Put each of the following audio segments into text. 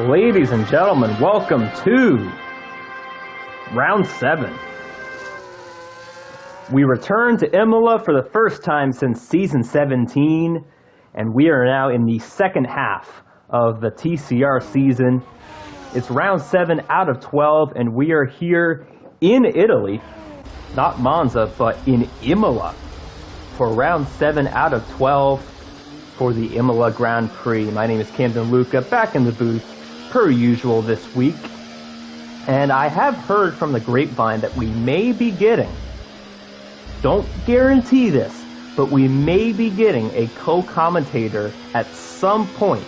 Ladies and gentlemen, welcome to Round 7. We return to Imola for the first time since Season 17, and we are now in the second half of the TCR season. It's Round 7 out of 12, and we are here in Italy, not Monza, but in Imola, for Round 7 out of 12 for the Imola Grand Prix. My name is Camden Luca, back in the booth, per usual this week. And I have heard from the grapevine that we may be getting, don't guarantee this, but we may be getting a co-commentator at some point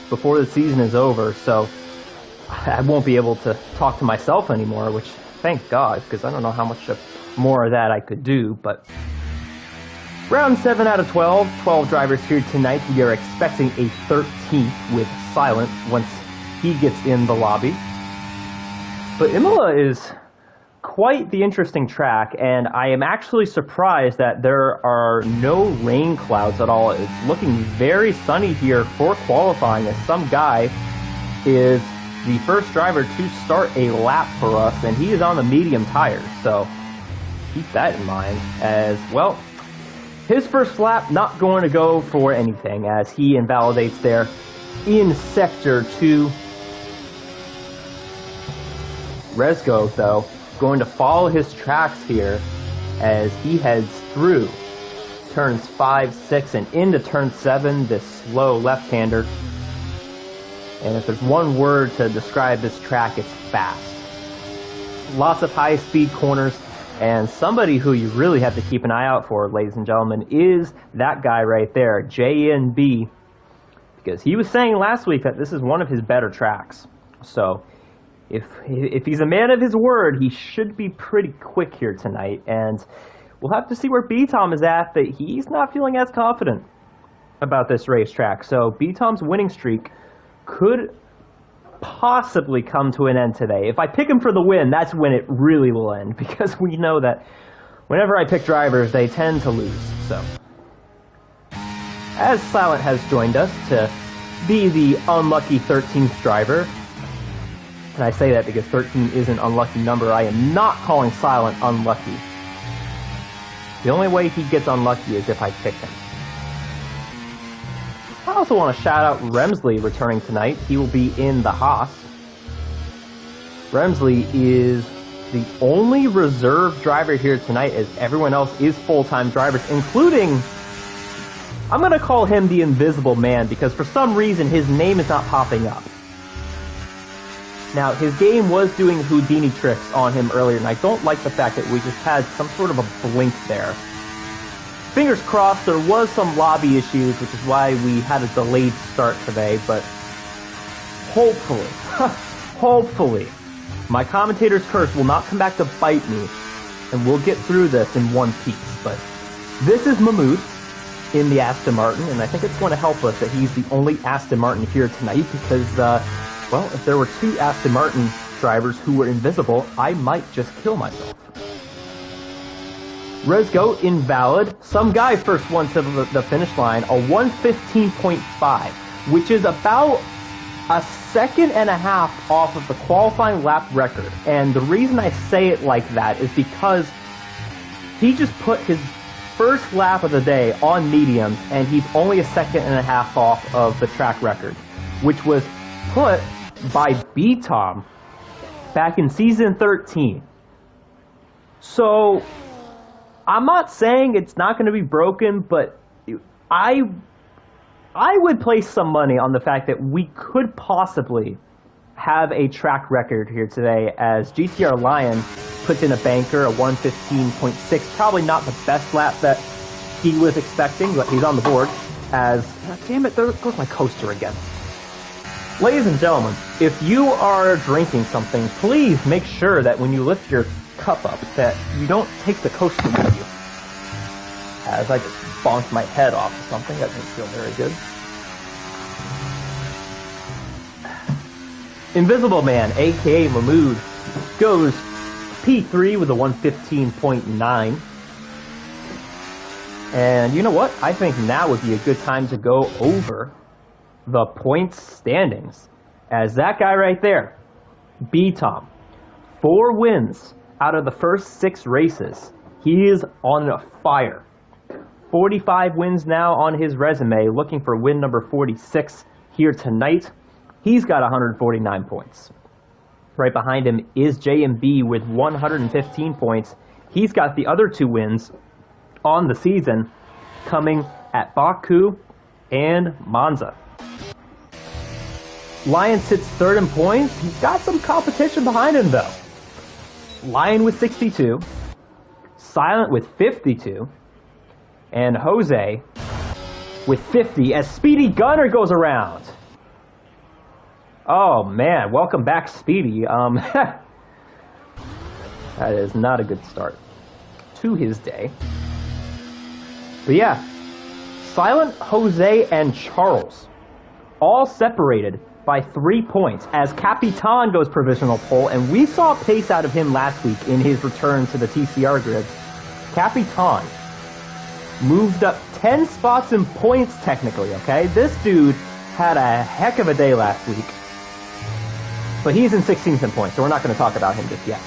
before the season is over, so I won't be able to talk to myself anymore, which, thank God, because I don't know how much more of that I could do, but Round 7 out of 12, 12 drivers here tonight. We are expecting a 13th with Silent once he gets in the lobby. But Imola is quite the interesting track, and I am actually surprised that there are no rain clouds at all. It's looking very sunny here for qualifying, as some guy is the first driver to start a lap for us, and he is on the medium tires, so keep that in mind. As well, his first lap not going to go for anything, as he invalidates there in Sector 2. Resgo, though, going to follow his tracks here as he heads through turns 5, 6, and into turn 7, this slow left-hander. And if there's one word to describe this track, it's fast. Lots of high-speed corners, and somebody who you really have to keep an eye out for, ladies and gentlemen, is that guy right there, JNB, because he was saying last week that this is one of his better tracks. So if he's a man of his word, he should be pretty quick here tonight, and we'll have to see where B-Tom is at, but he's not feeling as confident about this racetrack. So B-Tom's winning streak could possibly come to an end today. If I pick him for the win, that's when it really will end, because we know that whenever I pick drivers, they tend to lose. So, as Silent has joined us to be the unlucky 13th driver, and I say that because 13 is an unlucky number, I am not calling Silent unlucky. The only way he gets unlucky is if I pick him. I also want to shout out Remsley returning tonight. He will be in the Haas. Remsley is the only reserve driver here tonight, as everyone else is full-time drivers, including, I'm going to call him the Invisible Man, because for some reason his name is not popping up. Now, his game was doing Houdini tricks on him earlier, and I don't like the fact that we just had some sort of a blink there. Fingers crossed, there was some lobby issues, which is why we had a delayed start today, but hopefully, hopefully, my commentator's curse will not come back to bite me, and we'll get through this in one piece. But this is Mahmoud in the Aston Martin, and I think it's going to help us that he's the only Aston Martin here tonight, because, well, if there were two Aston Martin drivers who were invisible, I might just kill myself. Resgo, invalid. Some guy first won to the finish line, a 1:15.5, which is about a second and a half off of the qualifying lap record. And the reason I say it like that is because he just put his first lap of the day on mediums, and he's only a second and a half off of the track record, which was put by B-Tom back in Season 13. So I'm not saying it's not going to be broken, but I would place some money on the fact that we could possibly have a track record here today, as GTR Lion puts in a banker, a 1:15.6, probably not the best lap that he was expecting, but he's on the board. As, damn it, there goes my coaster again. Ladies and gentlemen, if you are drinking something, please make sure that when you lift your cup up, that you don't take the coaster with you. As I just bonked my head off of something, that didn't feel very good. Invisible Man, aka Mahmoud, goes P3 with a 1:15.9. And you know what? I think now would be a good time to go over the points standings. as that guy right there, B-Tom, 4 wins out of the first 6 races. He is on fire. 45 wins now on his resume, looking for win number 46 here tonight. He's got 149 points. Right behind him is JMB with 115 points. He's got the other 2 wins on the season coming at Baku and Monza. Lion sits 3rd in points. He's got some competition behind him though. Lion with 62, Silent with 52, and Jose with 50 as Speedy Gunner goes around. Oh man, welcome back, Speedy. That is not a good start to his day. But yeah, Silent, Jose, and Charles all separated by 3 points as Capitan goes provisional pole, and we saw pace out of him last week in his return to the TCR grid. Capitan moved up 10 spots in points technically, okay? This dude had a heck of a day last week. But he's in 16th in points, so we're not going to talk about him just yet.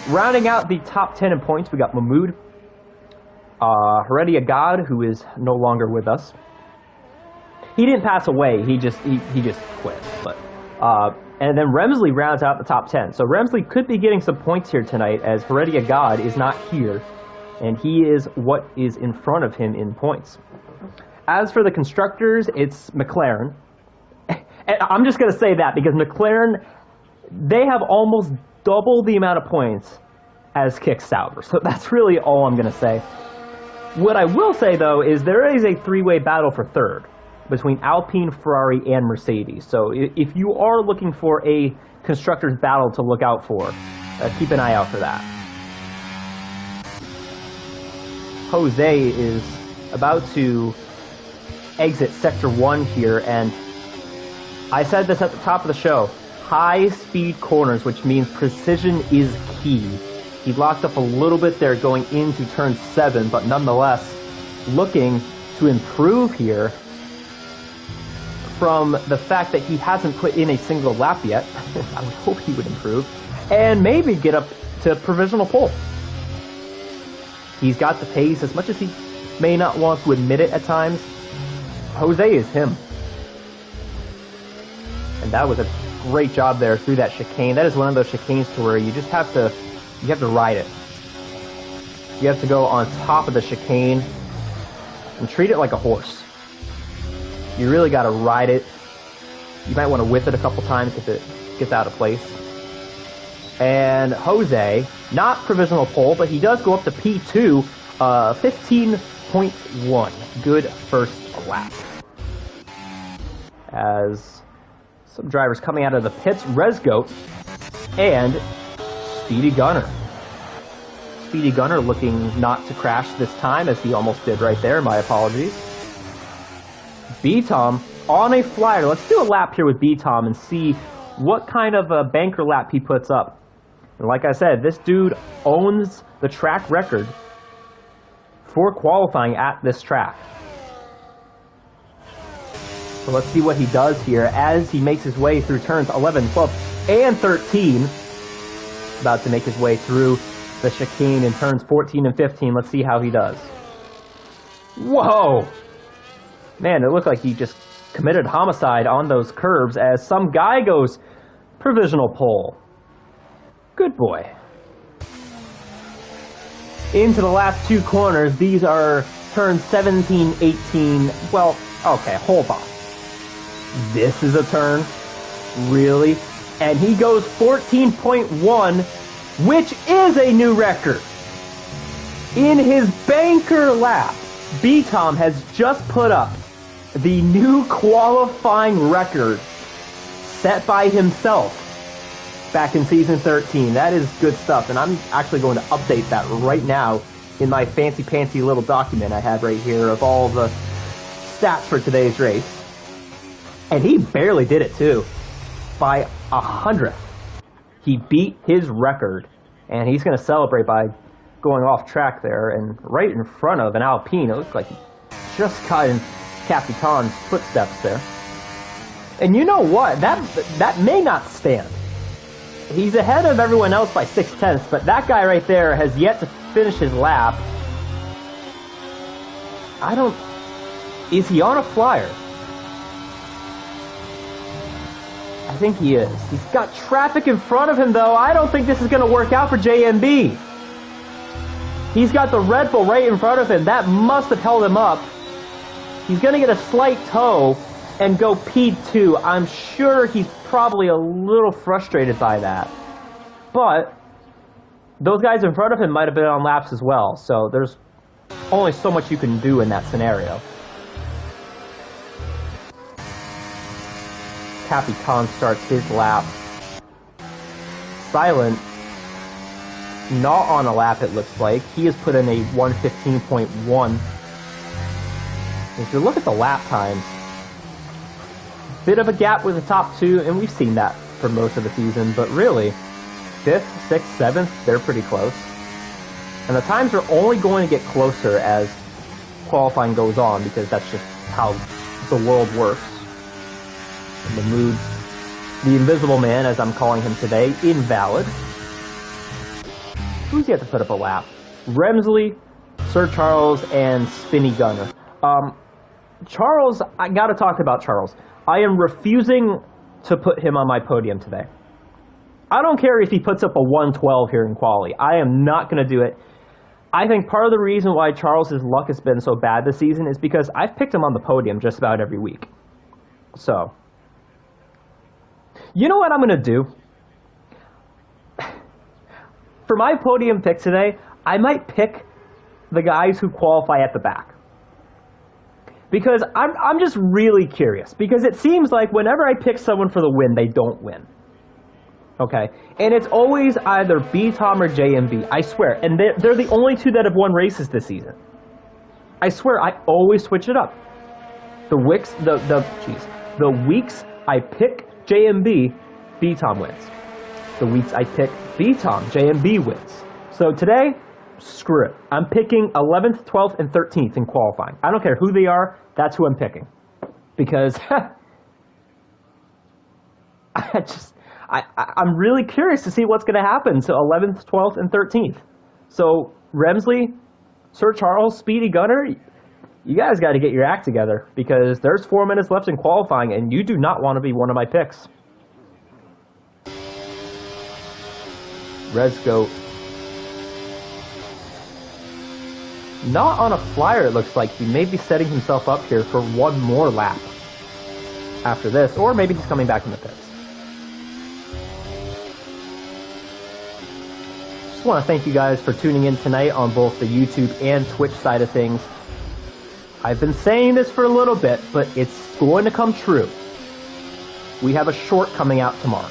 Rounding out the top 10 in points, we got Mahmoud, Heredia God, who is no longer with us. He didn't pass away, he just quit. But and then Remsley rounds out the top 10. So Remsley could be getting some points here tonight as Heredia God is not here, and he is what is in front of him in points. As for the constructors, it's McLaren. And I'm just going to say that because McLaren, they have almost double the amount of points as Kick Sauber. So that's really all I'm going to say. What I will say, though, is there is a 3-way battle for 3rd between Alpine, Ferrari, and Mercedes. So if you are looking for a constructors battle to look out for, keep an eye out for that. Jose is about to exit Sector 1 here, and I said this at the top of the show, high-speed corners, which means precision is key. He locked up a little bit there going into turn 7, but nonetheless, looking to improve here from the fact that he hasn't put in a single lap yet. I would hope he would improve, and maybe get up to provisional pole. He's got the pace, as much as he may not want to admit it at times. Jose is him. And that was a great job there through that chicane. That is one of those chicanes to where you just have to ride it. You have to go on top of the chicane and treat it like a horse. You really got to ride it. You might want to whip it a couple times if it gets out of place. And Jose, not provisional pole, but he does go up to P2, 15.1. Good first lap. As some drivers coming out of the pits, Resgoat and Speedy Gunner. Speedy Gunner looking not to crash this time, as he almost did right there. My apologies. B-Tom on a flyer. Let's do a lap here with B-Tom and see what kind of a banker lap he puts up. And like I said, this dude owns the track record for qualifying at this track. So let's see what he does here as he makes his way through turns 11, 12, and 13. About to make his way through the chicane in turns 14 and 15. Let's see how he does. Whoa! Man, it looked like he just committed homicide on those curves as some guy goes provisional pole. Good boy. Into the last 2 corners. These are turns 17, 18. Well, okay, hold on. This is a turn? Really? And he goes 14.1, which is a new record. In his banker lap, B-Tom has just put up the new qualifying record set by himself back in season 13. That is good stuff, and I'm actually going to update that right now in my fancy-pantsy little document I have right here of all the stats for today's race. And he barely did it, too. By 100th. He beat his record, and he's going to celebrate by going off track there, and right in front of an Alpine. It looks like he just got in Capitan's footsteps there. And you know what? That may not stand. He's ahead of everyone else by 0.6, but that guy right there has yet to finish his lap. Is he on a flyer? I think he is. He's got traffic in front of him, though. I don't think this is going to work out for JMB. He's got the Red Bull right in front of him. That must have held him up. He's going to get a slight tow and go P2. I'm sure he's probably a little frustrated by that. But those guys in front of him might have been on laps as well. So there's only so much you can do in that scenario. Capitan starts his lap. Silent, not on a lap it looks like. He has put in a 1:15.1. If you look at the lap times, bit of a gap with the top two, and we've seen that for most of the season, but really, 5th, 6th, 7th, they're pretty close. And the times are only going to get closer as qualifying goes on, because that's just how the world works. And the mood, the invisible man, as I'm calling him today, invalid. Who's yet to put up a lap? Remsley, Sir Charles, and Spinny Gunner. Charles, I gotta talk about Charles. I am refusing to put him on my podium today. I don't care if he puts up a 1:12 here in quali. I am not gonna do it. I think part of the reason why Charles's luck has been so bad this season is because I've picked him on the podium just about every week. So, you know what I'm going to do? For my podium pick today, I might pick the guys who qualify at the back. Because I'm just really curious. Because it seems like whenever I pick someone for the win, they don't win. Okay? And it's always either B-Tom or JMB. I swear. And they're the only two that have won races this season. I swear, I always switch it up. The weeks I pick JMB, B-Tom wins. The weeks I pick B-Tom, JMB wins. So today, screw it. I'm picking 11th, 12th, and 13th in qualifying. I don't care who they are, that's who I'm picking. Because I'm really curious to see what's going to happen to 11th, 12th, and 13th. So Remsley, Sir Charles, Speedy Gunner, you guys got to get your act together, because there's 4 minutes left in qualifying, and you do not want to be one of my picks. Resgo. Not on a flyer, it looks like. He may be setting himself up here for one more lap after this, or maybe he's coming back in the pits. Just want to thank you guys for tuning in tonight on both the YouTube and Twitch side of things. I've been saying this for a little bit, but it's going to come true. We have a short coming out tomorrow.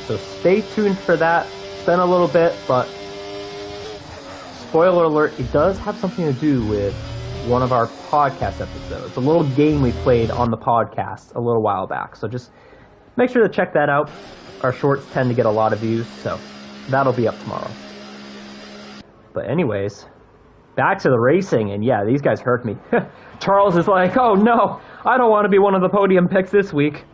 So stay tuned for that. It's been a little bit, but spoiler alert, it does have something to do with one of our podcast episodes. A little game we played on the podcast a little while back. So just make sure to check that out. Our shorts tend to get a lot of views, so that'll be up tomorrow. But anyways, back to the racing, and yeah, these guys hurt me. Charles is like, oh no, I don't want to be one of the podium picks this week.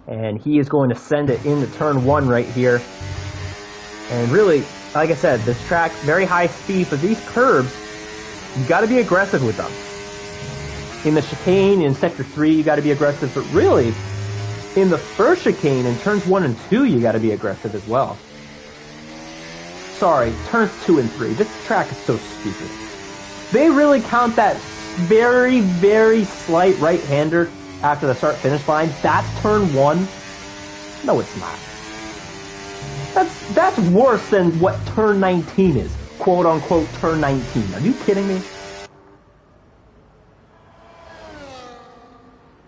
And he is going to send it into turn 1 right here. And really, like I said, this track, very high speed, but these curbs, you got to be aggressive with them. In the chicane, in sector 3, you got to be aggressive, but really, in the first chicane, in turns 1 and 2, you got to be aggressive as well. Sorry, turns 2 and 3. This track is so stupid. They really count that very, very slight right-hander after the start-finish line. That's turn 1. No, it's not. That's worse than what turn 19 is. Quote-unquote turn 19. Are you kidding me?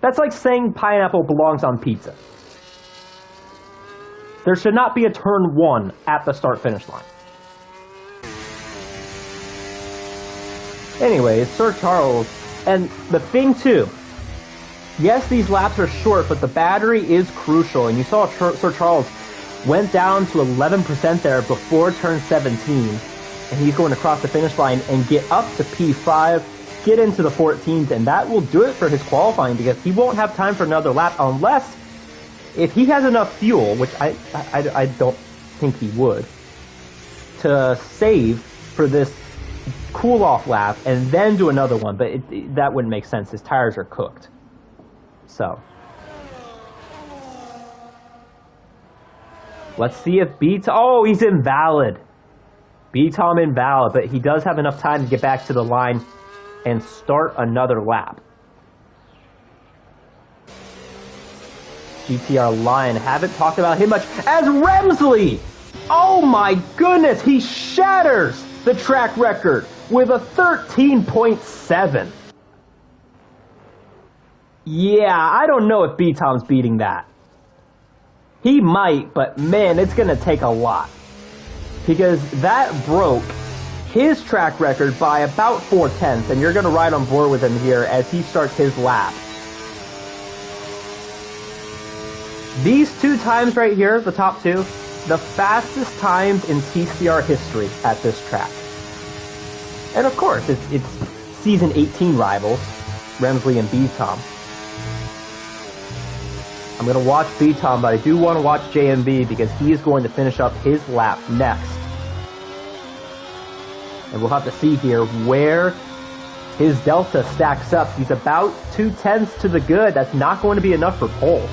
That's like saying pineapple belongs on pizza. There should not be a turn 1 at the start-finish line. Anyways, Sir Charles, and the thing too, yes, these laps are short, but the battery is crucial, and you saw Sir Charles went down to 11% there before turn 17, and he's going to cross the finish line and get up to P5. get into the 14th, and that will do it for his qualifying because he won't have time for another lap unless, if he has enough fuel, which I don't think he would, to save for this cool-off lap and then do another one, but that wouldn't make sense. His tires are cooked. So, let's see if oh, he's invalid. B-Tom invalid, but he does have enough time to get back to the line and start another lap. GTR Lion, haven't talked about him much, as Remsley! Oh my goodness, he shatters the track record with a 13.7. Yeah, I don't know if B-Tom's beating that. He might, but man, it's going to take a lot. Because that broke his track record by about 4/10, and you're going to ride on board with him here as he starts his lap. These two times right here, the top two, the fastest times in TCR history at this track. And of course, it's season 18 rivals, Remsley and B-Tom. I'm going to watch B-Tom, but I do want to watch JMB because he is going to finish up his lap next. And we'll have to see here where his delta stacks up. He's about 2/10 to the good. That's not going to be enough for pole.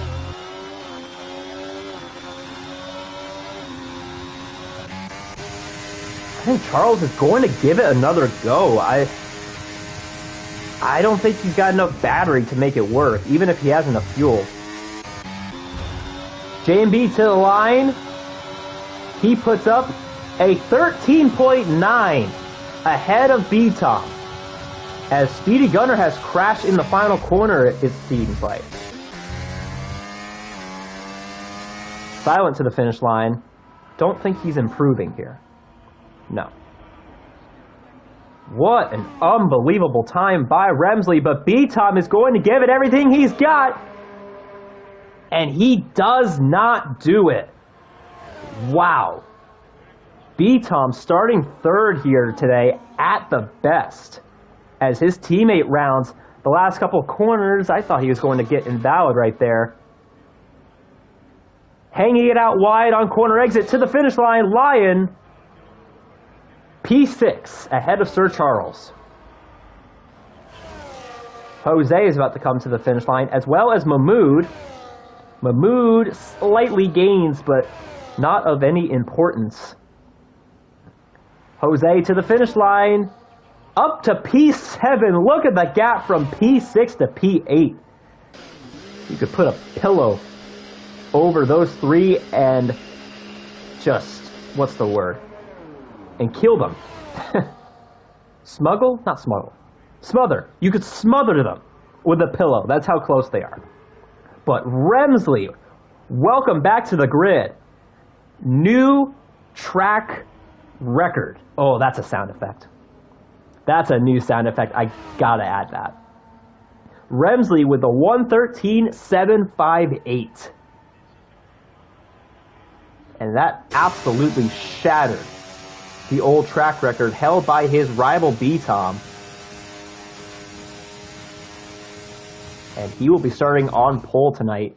I think Charles is going to give it another go. I don't think he's got enough battery to make it work, even if he has enough fuel. JMB to the line. He puts up a 13.9 ahead of B-Tom. As Speedy Gunner has crashed in the final corner, it seems like. Silent to the finish line. Don't think he's improving here. No. What an unbelievable time by Remsley, but B-Tom is going to give it everything he's got. And he does not do it. Wow. B-Tom starting third here today at the best. As his teammate rounds the last couple of corners, I thought he was going to get invalid right there. Hanging it out wide on corner exit to the finish line, Lion. P6 ahead of Sir Charles. Jose is about to come to the finish line, as well as Mahmoud. Mahmoud slightly gains, but not of any importance. Jose to the finish line. Up to P7. Look at the gap from P6 to P8. You could put a pillow over those three and just, what's the word? And kill them. Smuggle? Not smuggle. Smother. You could smother them with a pillow. That's how close they are. But Remsley, welcome back to the grid. New track record. Oh, that's a sound effect. That's a new sound effect. I gotta add that. Remsley with the 1:13.758. And that absolutely shattered the old track record held by his rival B-Tom. And he will be starting on pole tonight.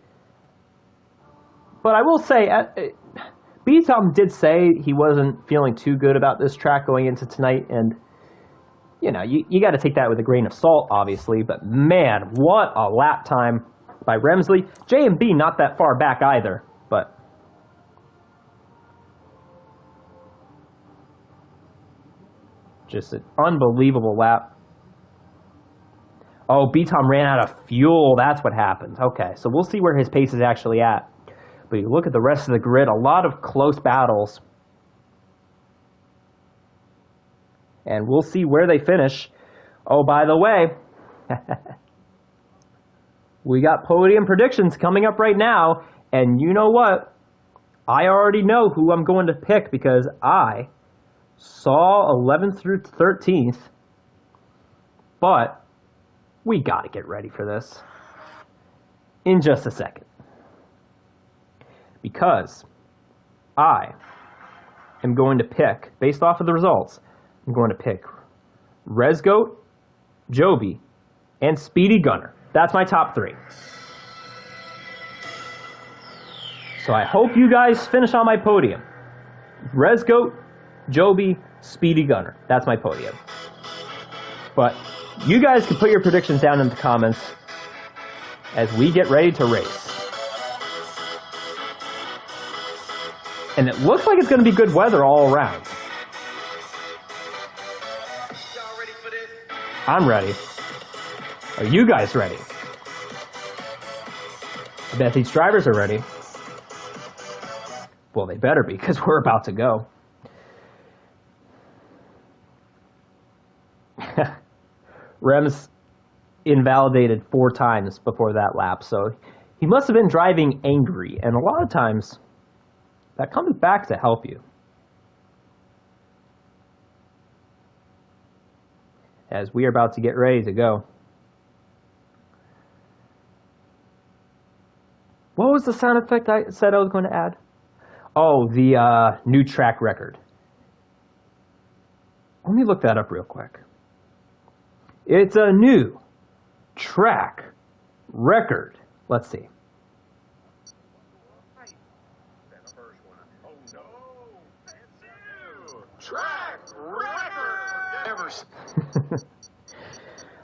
But I will say, B-Tom did say he wasn't feeling too good about this track going into tonight. And, you know, you got to take that with a grain of salt, obviously. But, man, what a lap time by Remsley. JMB not that far back either, but just an unbelievable lap. Oh, B-Tom ran out of fuel. That's what happened. Okay, so we'll see where his pace is actually at. But you look at the rest of the grid, a lot of close battles. And we'll see where they finish. Oh, by the way, we got podium predictions coming up right now. And you know what? I already know who I'm going to pick because I saw 11th through 13th. But we got to get ready for this in just a second. Because I am going to pick, based off of the results, I'm going to pick Resgoat, Joby, and Speedy Gunner. That's my top 3. So I hope you guys finish on my podium. Resgoat, Joby, Speedy Gunner. That's my podium. But you guys can put your predictions down in the comments as we get ready to race. And it looks like it's going to be good weather all around. Y'all ready for this? I'm ready. Are you guys ready? I bet these drivers are ready. Well, they better be, because we're about to go. Rems invalidated 4 times before that lap, so he must have been driving angry, and a lot of times that comes back to help you. As we are about to get ready to go. What was the sound effect I said I was going to add? Oh, the new track record. Let me look that up real quick. It's a new track record. Let's see. Oh no! It's new track record.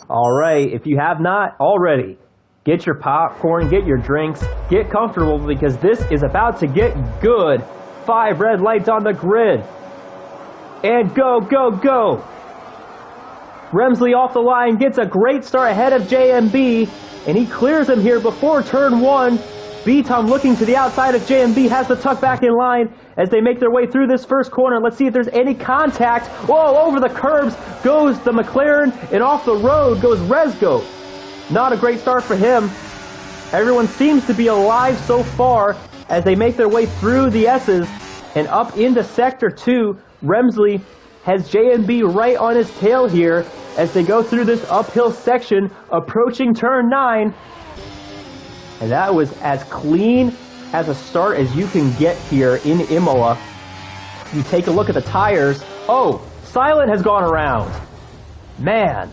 All right, if you have not already, get your popcorn, get your drinks, get comfortable because this is about to get good. 5 red lights on the grid. And go, go, go. Remsley off the line, gets a great start ahead of JMB, and he clears him here before turn 1. B-Tom looking to the outside of JMB, has the tuck back in line as they make their way through this first corner. Let's see if there's any contact. Whoa, over the curbs goes the McLaren, and off the road goes Resgo. Not a great start for him. Everyone seems to be alive so far as they make their way through the S's and up into Sector 2. Remsley has JMB right on his tail here as they go through this uphill section approaching turn 9. And that was as clean as a start as you can get here in Imola. You take a look at the tires. Oh, Silent has gone around. Man,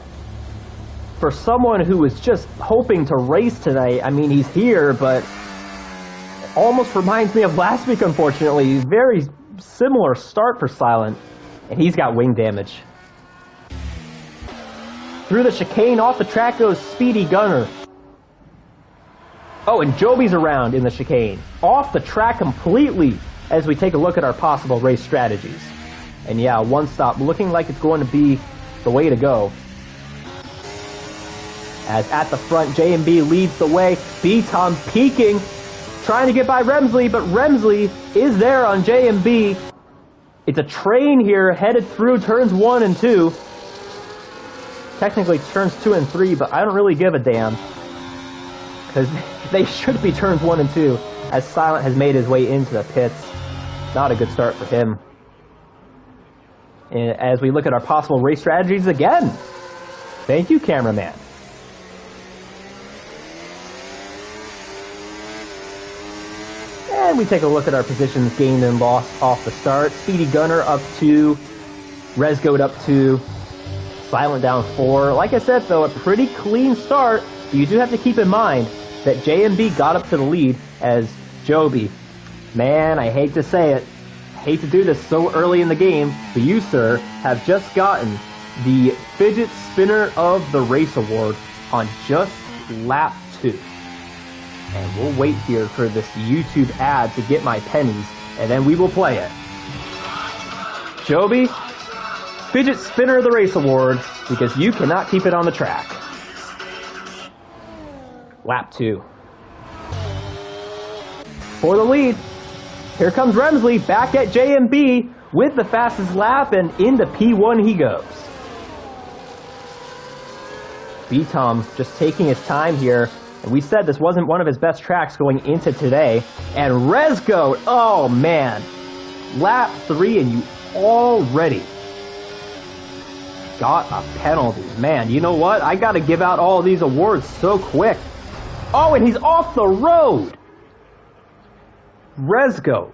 for someone who was just hoping to race tonight, I mean, he's here, but it almost reminds me of last week, unfortunately. Very similar start for Silent, and he's got wing damage. Through the chicane, off the track goes Speedy Gunner. Oh, and Joby's around in the chicane. Off the track completely as we take a look at our possible race strategies. And yeah, one stop looking like it's going to be the way to go. As at the front, JMB leads the way. B-Tom peeking, trying to get by Remsley, but Remsley is there on JMB. It's a train here headed through turns 1 and 2. Technically turns 2 and 3, but I don't really give a damn. Because they should be turns 1 and 2, as Silent has made his way into the pits. Not a good start for him. And as we look at our possible race strategies again. Thank you, cameraman. And we take a look at our positions gained and lost off the start. Speedy Gunner up 2, Resgoat up 2, Silent down 4. Like I said, though, a pretty clean start. But you do have to keep in mind that JMB got up to the lead as Joby. Man, I hate to say it. I hate to do this so early in the game, but you, sir, have just gotten the Fidget Spinner of the Race Award on just lap 2. And we'll wait here for this YouTube ad to get my pennies, and then we will play it. Joby, Fidget Spinner of the Race Award, because you cannot keep it on the track. Lap 2. For the lead, here comes Remsley back at JMB with the fastest lap, and into P1 he goes. B-Tom just taking his time here, and we said this wasn't one of his best tracks going into today. And Resgo, oh man, lap 3 and you already got a penalty. Man, you know what? I gotta give out all of these awards so quick. Oh, and he's off the road. Resgo.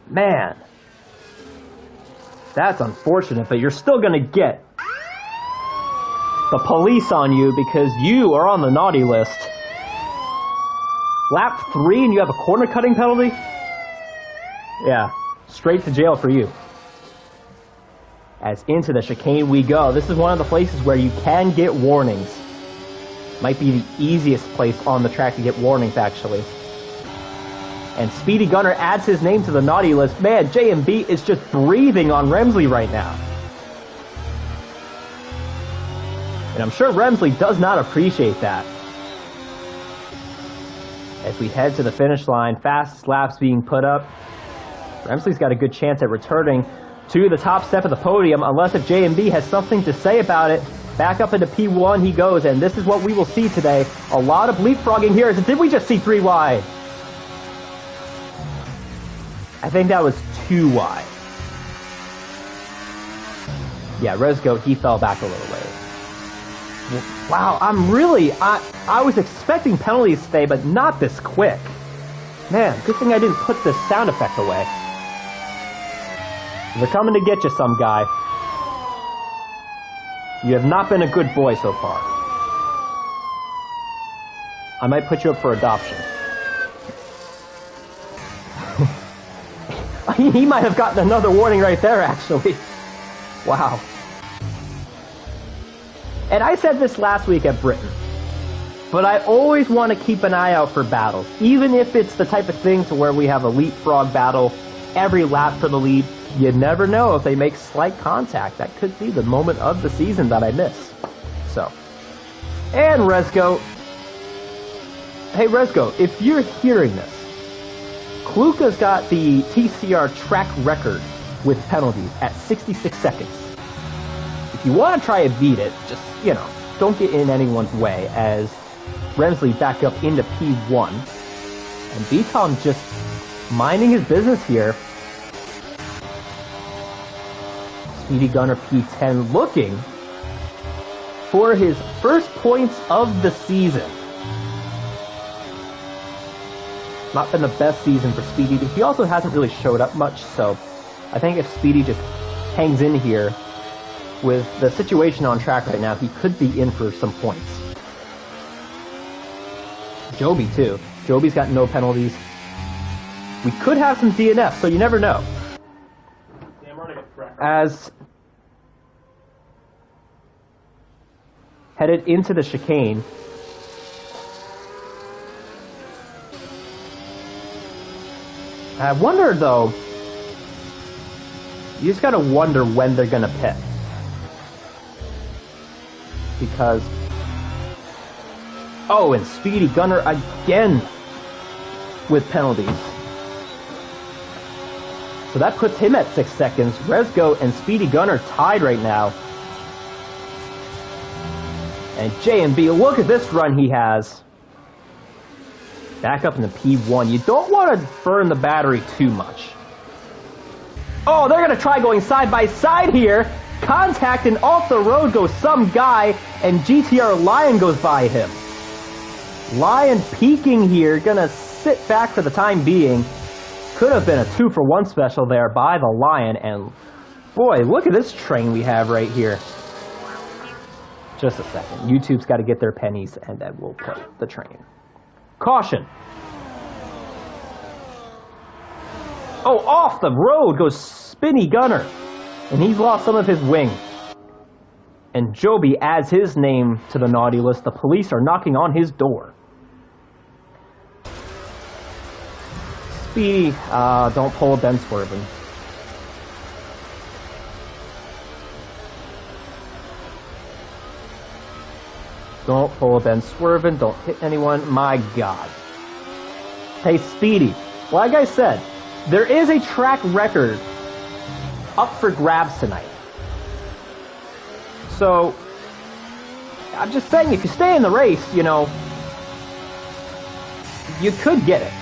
Man. That's unfortunate, but you're still gonna get the police on you because you are on the naughty list. Lap 3 and you have a corner cutting penalty? Yeah, straight to jail for you. As into the chicane we go. This is one of the places where you can get warnings. Might be the easiest place on the track to get warnings, actually. And Speedy Gunner adds his name to the naughty list. Man, JMB is just breathing on Remsley right now. And I'm sure Remsley does not appreciate that. As we head to the finish line, fastest laps being put up. Remsley's got a good chance at returning to the top step of the podium, unless if JMB has something to say about it. Back up into P1 he goes, and this is what we will see today. A lot of leapfrogging here. Did we just see 3 wide? I think that was 2 wide. Yeah, Resgo, he fell back a little late. Wow, I was expecting penalties today, but not this quick. Man, good thing I didn't put this sound effect away. They're coming to get you, some guy. You have not been a good boy so far. I might put you up for adoption. He might have gotten another warning right there, actually. Wow. And I said this last week at Britain, but I always want to keep an eye out for battles, even if it's the type of thing to where we have a leapfrog battle every lap for the lead. You never know if they make slight contact. That could be the moment of the season that I miss. So, and Resgo. Hey Resgo, if you're hearing this, Kluka's got the TCR track record with penalties at 66 seconds. If you want to try and beat it, just, you know, don't get in anyone's way, as Remsley back up into P1. And Beaton just minding his business here. Speedy Gunner P10 looking for his first points of the season. Not been the best season for Speedy. He also hasn't really showed up much, so I think if Speedy just hangs in here with the situation on track right now, he could be in for some points. Joby, too. Joby's got no penalties. We could have some DNF, so you never know. As headed into the chicane, I wonder, though, you just gotta wonder when they're gonna pit. Because, oh, and Speedy Gunner again with penalties. So that puts him at 6 seconds. Resgo and Speedy Gunner tied right now. And JMB, look at this run he has. Back up into P1. You don't want to burn the battery too much. Oh, they're going to try going side by side here. Contact, and off the road goes some guy, and GTR Lion goes by him. Lion peeking here, going to sit back for the time being. Could have been a 2-for-1 special there by the Lion, and boy, look at this train we have right here. Just a second. YouTube's got to get their pennies, and then we'll play the train. Caution. Oh, off the road goes Spinny Gunner, and he's lost some of his wing. And Joby adds his name to the naughty list. The police are knocking on his door. Speedy, don't pull Ben swerving. Don't pull Ben swerving, don't hit anyone, my God. Hey Speedy, like I said, there is a track record up for grabs tonight. So, I'm just saying, if you stay in the race, you know, you could get it.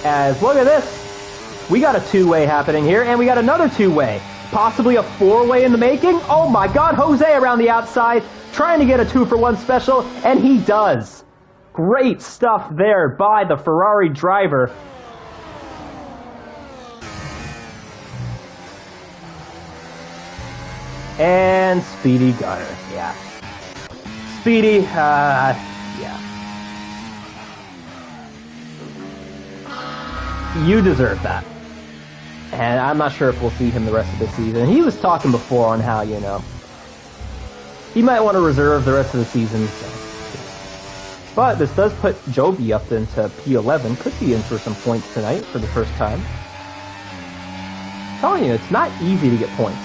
As, look at this, we got a 2-way happening here, and we got another 2-way. Possibly a 4-way in the making. Oh my God, Jose around the outside, trying to get a 2-for-1 special, and he does. Great stuff there by the Ferrari driver. And Speedy Gunner, yeah. Speedy, yeah. You deserve that. And I'm not sure if we'll see him the rest of the season. He was talking before on how, you know, he might want to reserve the rest of the season. So. But this does put Joby up into P11. Could be in for some points tonight for the first time. I'm telling you, it's not easy to get points.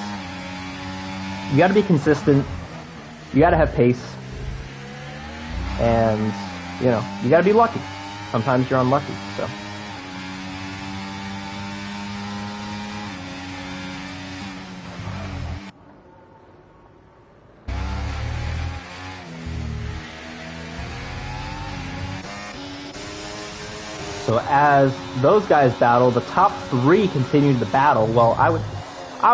You got to be consistent. You got to have pace. And, you know, you got to be lucky. Sometimes you're unlucky, so. So as those guys battle, the top three continue the battle. Well, I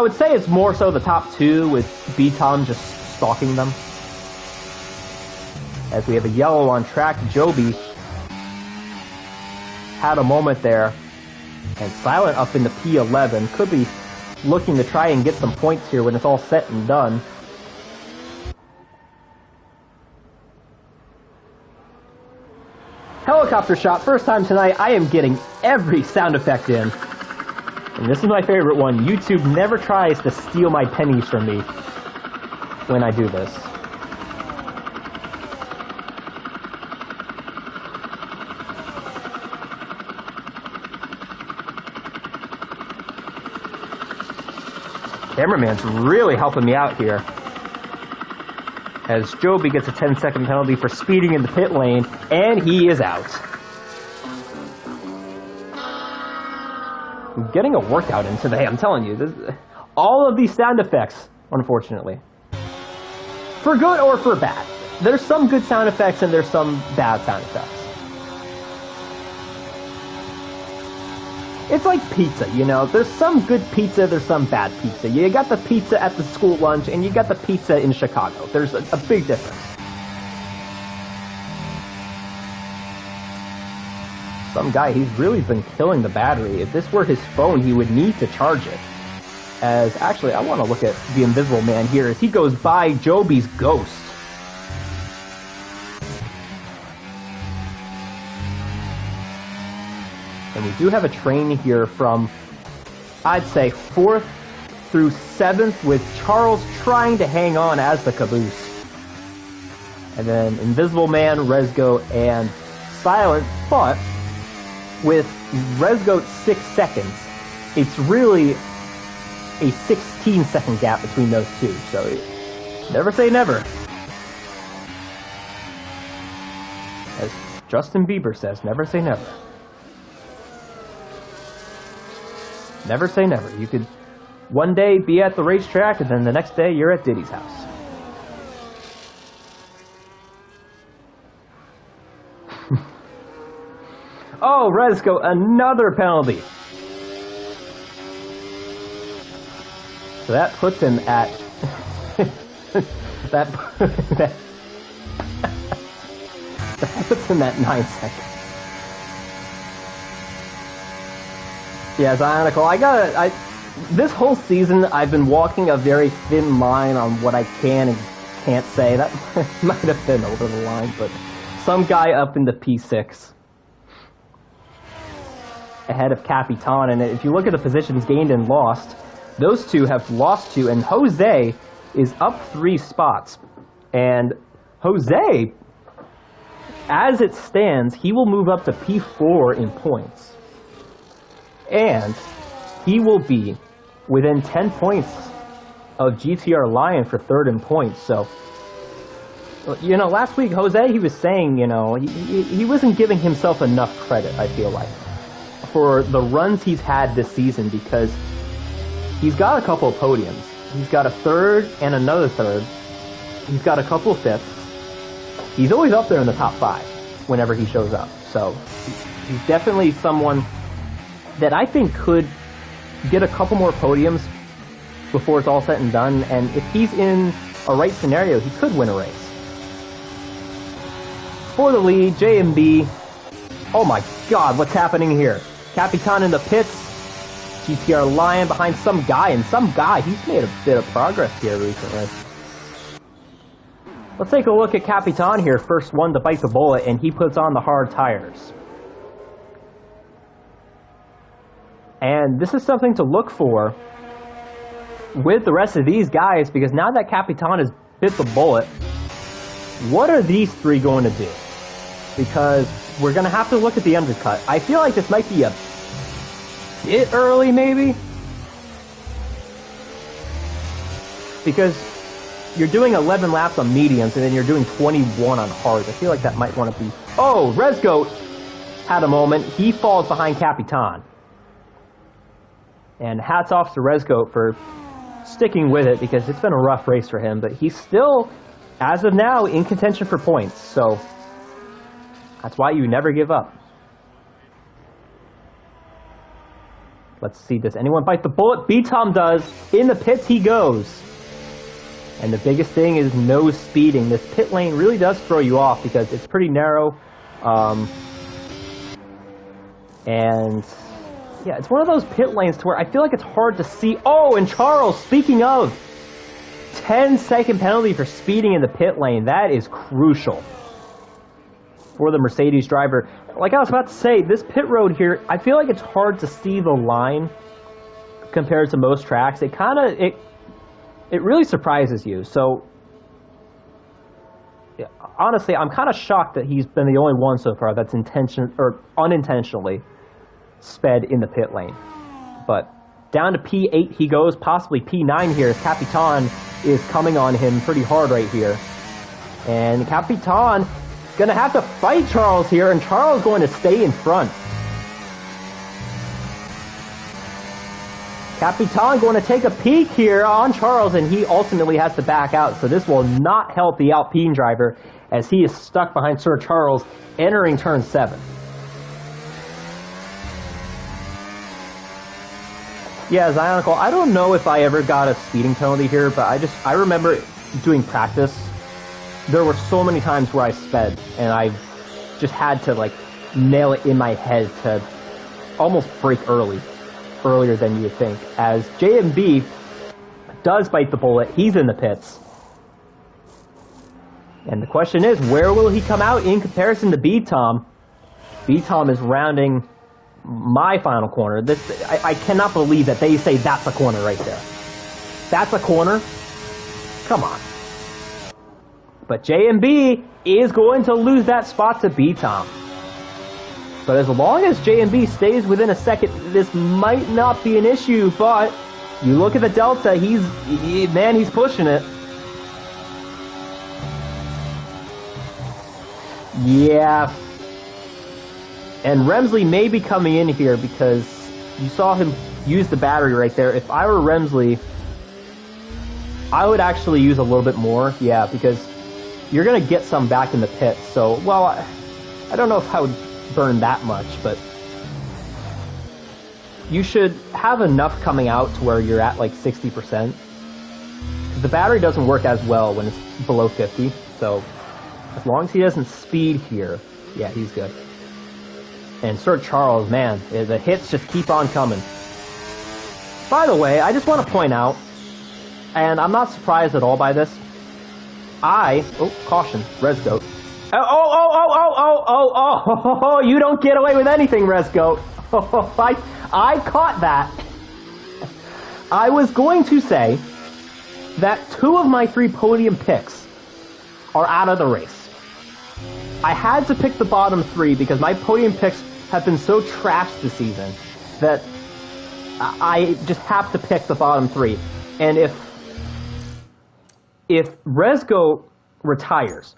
would say it's more so the top two, with B-Tom just stalking them. As we have a yellow on track, Joby had a moment there, and Silent up into P11 could be looking to try and get some points here when it's all said and done. Helicopter shot, first time tonight. I am getting every sound effect in. And this is my favorite one. YouTube never tries to steal my pennies from me when I do this. Cameraman's really helping me out here, as Joby gets a 10-second penalty for speeding in the pit lane, and he is out. I'm getting a workout in today, I'm telling you. All of these sound effects, unfortunately. For good or for bad. There's some good sound effects and there's some bad sound effects. It's like pizza, you know? There's some good pizza, there's some bad pizza. You got the pizza at the school lunch, and you got the pizza in Chicago. There's a big difference. Some guy, he's really been killing the battery. If this were his phone, he would need to charge it. As, actually, I want to look at the Invisible Man here as he goes by Joby's Ghost. And we do have a train here from, I'd say, 4th through 7th, with Charles trying to hang on as the caboose. And then Invisible Man, Resgo, and Silent, but with Resgo at 6 seconds, it's really a 16-second gap between those two, so never say never. As Justin Bieber says, never say never. Never say never. You could one day be at the racetrack, and then the next day you're at Diddy's house. Oh, Resco, another penalty. So that puts him at that puts him at 9 seconds. Yeah, Zionical, this whole season I've been walking a very thin line on what I can and can't say. That might have been over the line, but some guy up in the P6 ahead of Capitan, and if you look at the positions gained and lost, those two have lost to, and Jose is up 3 spots. And Jose, as it stands, he will move up to P4 in points. And he will be within 10 points of GTR Lion for 3rd in points. So, you know, last week Jose, he was saying, you know, he wasn't giving himself enough credit, I feel like, for the runs he's had this season, because he's got a couple of podiums. He's got a 3rd and another 3rd. He's got a couple of 5ths. He's always up there in the top 5 whenever he shows up. So he's definitely someone that I think could get a couple more podiums before it's all said and done. And if he's in a right scenario, he could win a race. For the lead, JMB. Oh my God, what's happening here? Capitan in the pits. GTR Lion behind some guy, and some guy, he's made a bit of progress here recently. Let's take a look at Capitan here, first one to bite the bullet, and he puts on the hard tires. And this is something to look for with the rest of these guys, because now that Capitan has bit the bullet, what are these three going to do? Because we're going to have to look at the undercut. I feel like this might be a bit early, maybe? Because you're doing 11 laps on mediums, and then you're doing 21 on hards. I feel like that might want to be... Oh, Resgoat had a moment. He falls behind Capitan. And hats off to Resgoat for sticking with it, because it's been a rough race for him, but he's still, as of now, in contention for points, so that's why you never give up. Let's see, does anyone bite the bullet? B-Tom does. In the pits he goes. And the biggest thing is no speeding. This pit lane really does throw you off because it's pretty narrow. And yeah, it's one of those pit lanes to where I feel like it's hard to see. Oh, and Charles, speaking of, 10-second penalty for speeding in the pit lane. That is crucial for the Mercedes driver. Like I was about to say, this pit road here, I feel like it's hard to see the line compared to most tracks. It really surprises you. So yeah, honestly, I'm kind of shocked that he's been the only one so far that's unintentionally sped in the pit lane. But down to P8 he goes, possibly P9 here, as Capitan is coming on him pretty hard right here. And Capitan gonna have to fight Charles here, and Charles going to stay in front. Capitan going to take a peek here on Charles, and he ultimately has to back out, so this will not help the Alpine driver as he is stuck behind Sir Charles entering turn 7. Yeah, Zionical, I don't know if I ever got a speeding penalty here, but I remember doing practice. There were so many times where I sped, and I just had to, like, nail it in my head to almost break earlier than you would think. As JMB does bite the bullet, he's in the pits. And the question is, where will he come out in comparison to B-Tom? B-Tom is rounding my final corner. I cannot believe that they say that's a corner right there. That's a corner? Come on. But JMB is going to lose that spot to B-Tom. But as long as JMB stays within a second, this might not be an issue, but you look at the delta, he's pushing it. Yeah. And Remsley may be coming in here because you saw him use the battery right there. If I were Remsley, I would actually use a little bit more. Yeah, because you're going to get some back in the pit. So, well, I don't know if I would burn that much, but you should have enough coming out to where you're at like 60%. The battery doesn't work as well when it's below 50, so as long as he doesn't speed here, yeah, he's good. And Sir Charles, man, the hits just keep on coming. By the way, I just want to point out, and I'm not surprised at all by this, caution, Resgoat. Oh, you don't get away with anything, Resgoat. I caught that. I was going to say that 2 of my 3 podium picks are out of the race. I had to pick the bottom 3 because my podium picks have been so trashed this season that I just have to pick the bottom 3. And if Resgoat retires,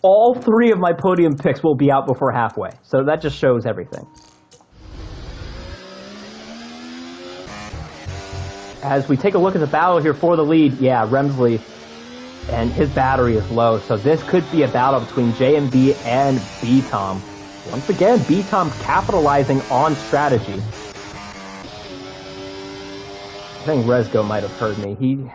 all 3 of my podium picks will be out before halfway. So that just shows everything. As we take a look at the battle here for the lead, yeah, Remsley, and his battery is low, so this could be a battle between JMB and B-Tom. Once again, B-Tom capitalizing on strategy. I think Resgo might have heard me.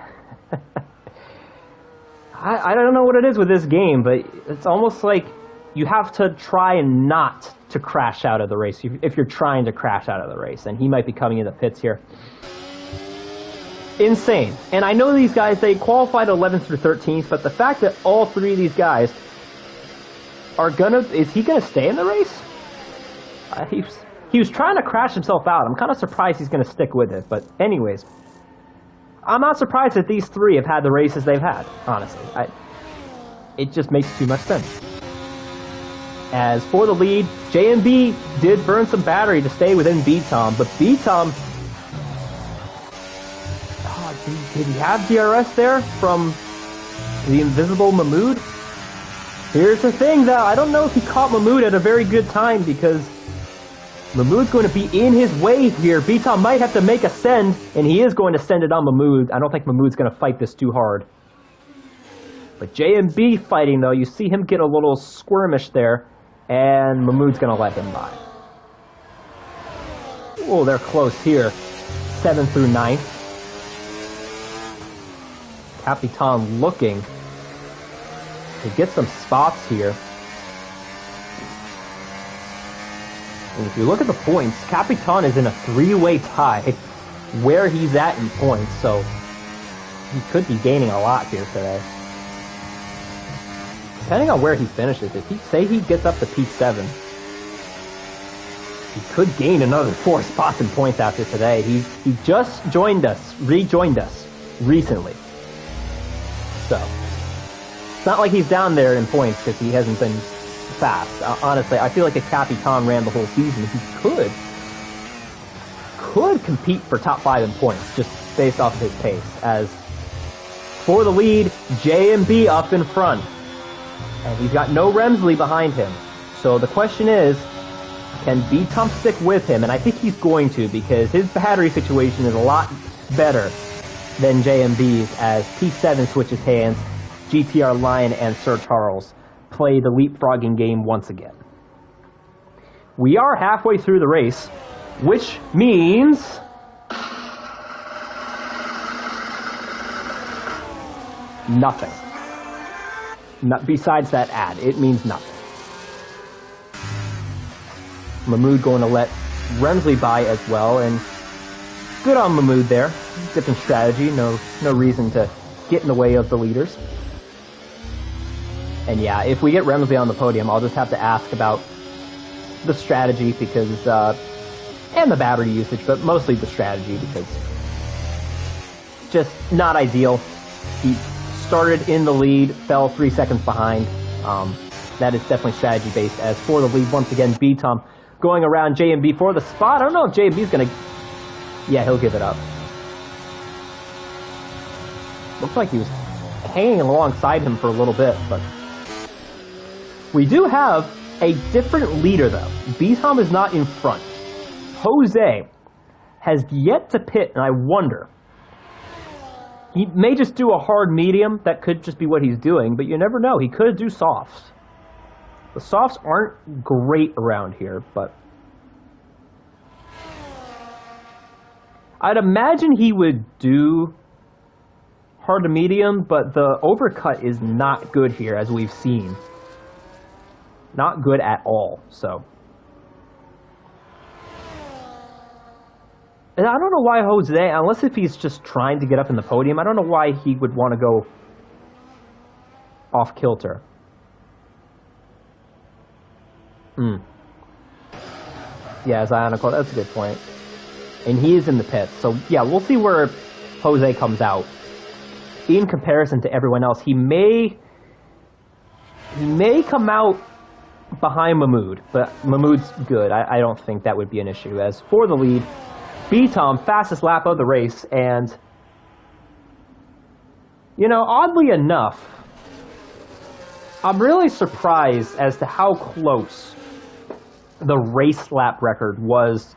I don't know what it is with this game, but it's almost like you have to try not to crash out of the race if you're trying to crash out of the race, and he might be coming in the pits here. insane. And I know these guys, they qualified 11th through 13th, but the fact that all three of these guys are gonna... Is he gonna stay in the race? He was trying to crash himself out. I'm kind of surprised he's gonna stick with it. But anyways, I'm not surprised that these three have had the races they've had, honestly. It just makes too much sense. As for the lead, JMB did burn some battery to stay within B-Tom, but B-Tom... did he have DRS there from the invisible Mahmood? Here's the thing, though. I don't know if he caught Mahmood at a very good time, because Mahmood's going to be in his way here. B-Tom might have to make a send, and he is going to send it on Mahmood. I don't think Mahmood's going to fight this too hard. But JMB fighting, though, you see him get a little squirmish there, and Mahmood's going to let him by. Oh, they're close here. 7th through 9th. Capitan looking to get some spots here. And if you look at the points, Capitan is in a 3-way tie where he's at in points, so he could be gaining a lot here today. Depending on where he finishes, if he say he gets up to P7, he could gain another 4 spots in points after today. He just rejoined us recently. So, it's not like he's down there in points because he hasn't been fast. Honestly, I feel like if Capitan ran the whole season, he could compete for top 5 in points, just based off of his pace. As for the lead, JMB up in front. And he's got no Remsley behind him. So the question is, can B-Tom stick with him? And I think he's going to, because his battery situation is a lot better than JMB's, as P7 switches hands. GTR Lion and Sir Charles play the leapfrogging game once again. We are halfway through the race, which means nothing. Besides that ad, it means nothing. Mahmood going to let Remsley by as well, and good on Mahmood there. Different strategy, no reason to get in the way of the leaders. And yeah, if we get Remsley on the podium, I'll just have to ask about the strategy, because, and the battery usage, but mostly the strategy, because just not ideal. He started in the lead, fell 3 seconds behind. That is definitely strategy-based. As for the lead, once again, B-Tom going around JMB for the spot. I don't know if JMB's going to... Yeah, he'll give it up. Looks like he was hanging alongside him for a little bit, but... We do have a different leader, though. B-Tom is not in front. Jose has yet to pit, and I wonder... He may just do a hard medium. That could just be what he's doing, but you never know. He could do softs. The softs aren't great around here, but... I'd imagine he would do hard to medium, but the overcut is not good here, as we've seen. Not good at all, so... And I don't know why Jose, unless if he's just trying to get up in the podium, I don't know why he would want to go off kilter. Yeah, Zionical, that's a good point. And he is in the pits, so yeah, we'll see where Jose comes out. In comparison to everyone else, he may come out behind Mahmood, but Mahmood's good. I don't think that would be an issue. As for the lead, B-Tom, fastest lap of the race, and, you know, oddly enough, I'm really surprised as to how close the race lap record was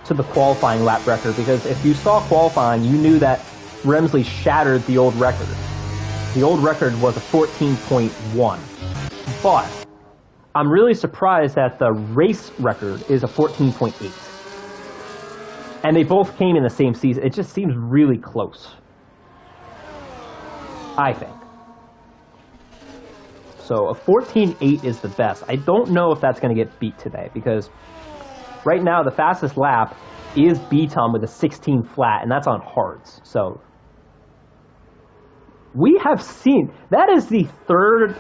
to the qualifying lap record, because if you saw qualifying, you knew that Remsley shattered the old record. The old record was a 14.1, but I'm really surprised that the race record is a 14.8. And they both came in the same season. It just seems really close, I think. So a 14.8 is the best. I don't know if that's going to get beat today, because right now the fastest lap is B-Tom with a 16 flat, and that's on hards. So We have seen, that is the third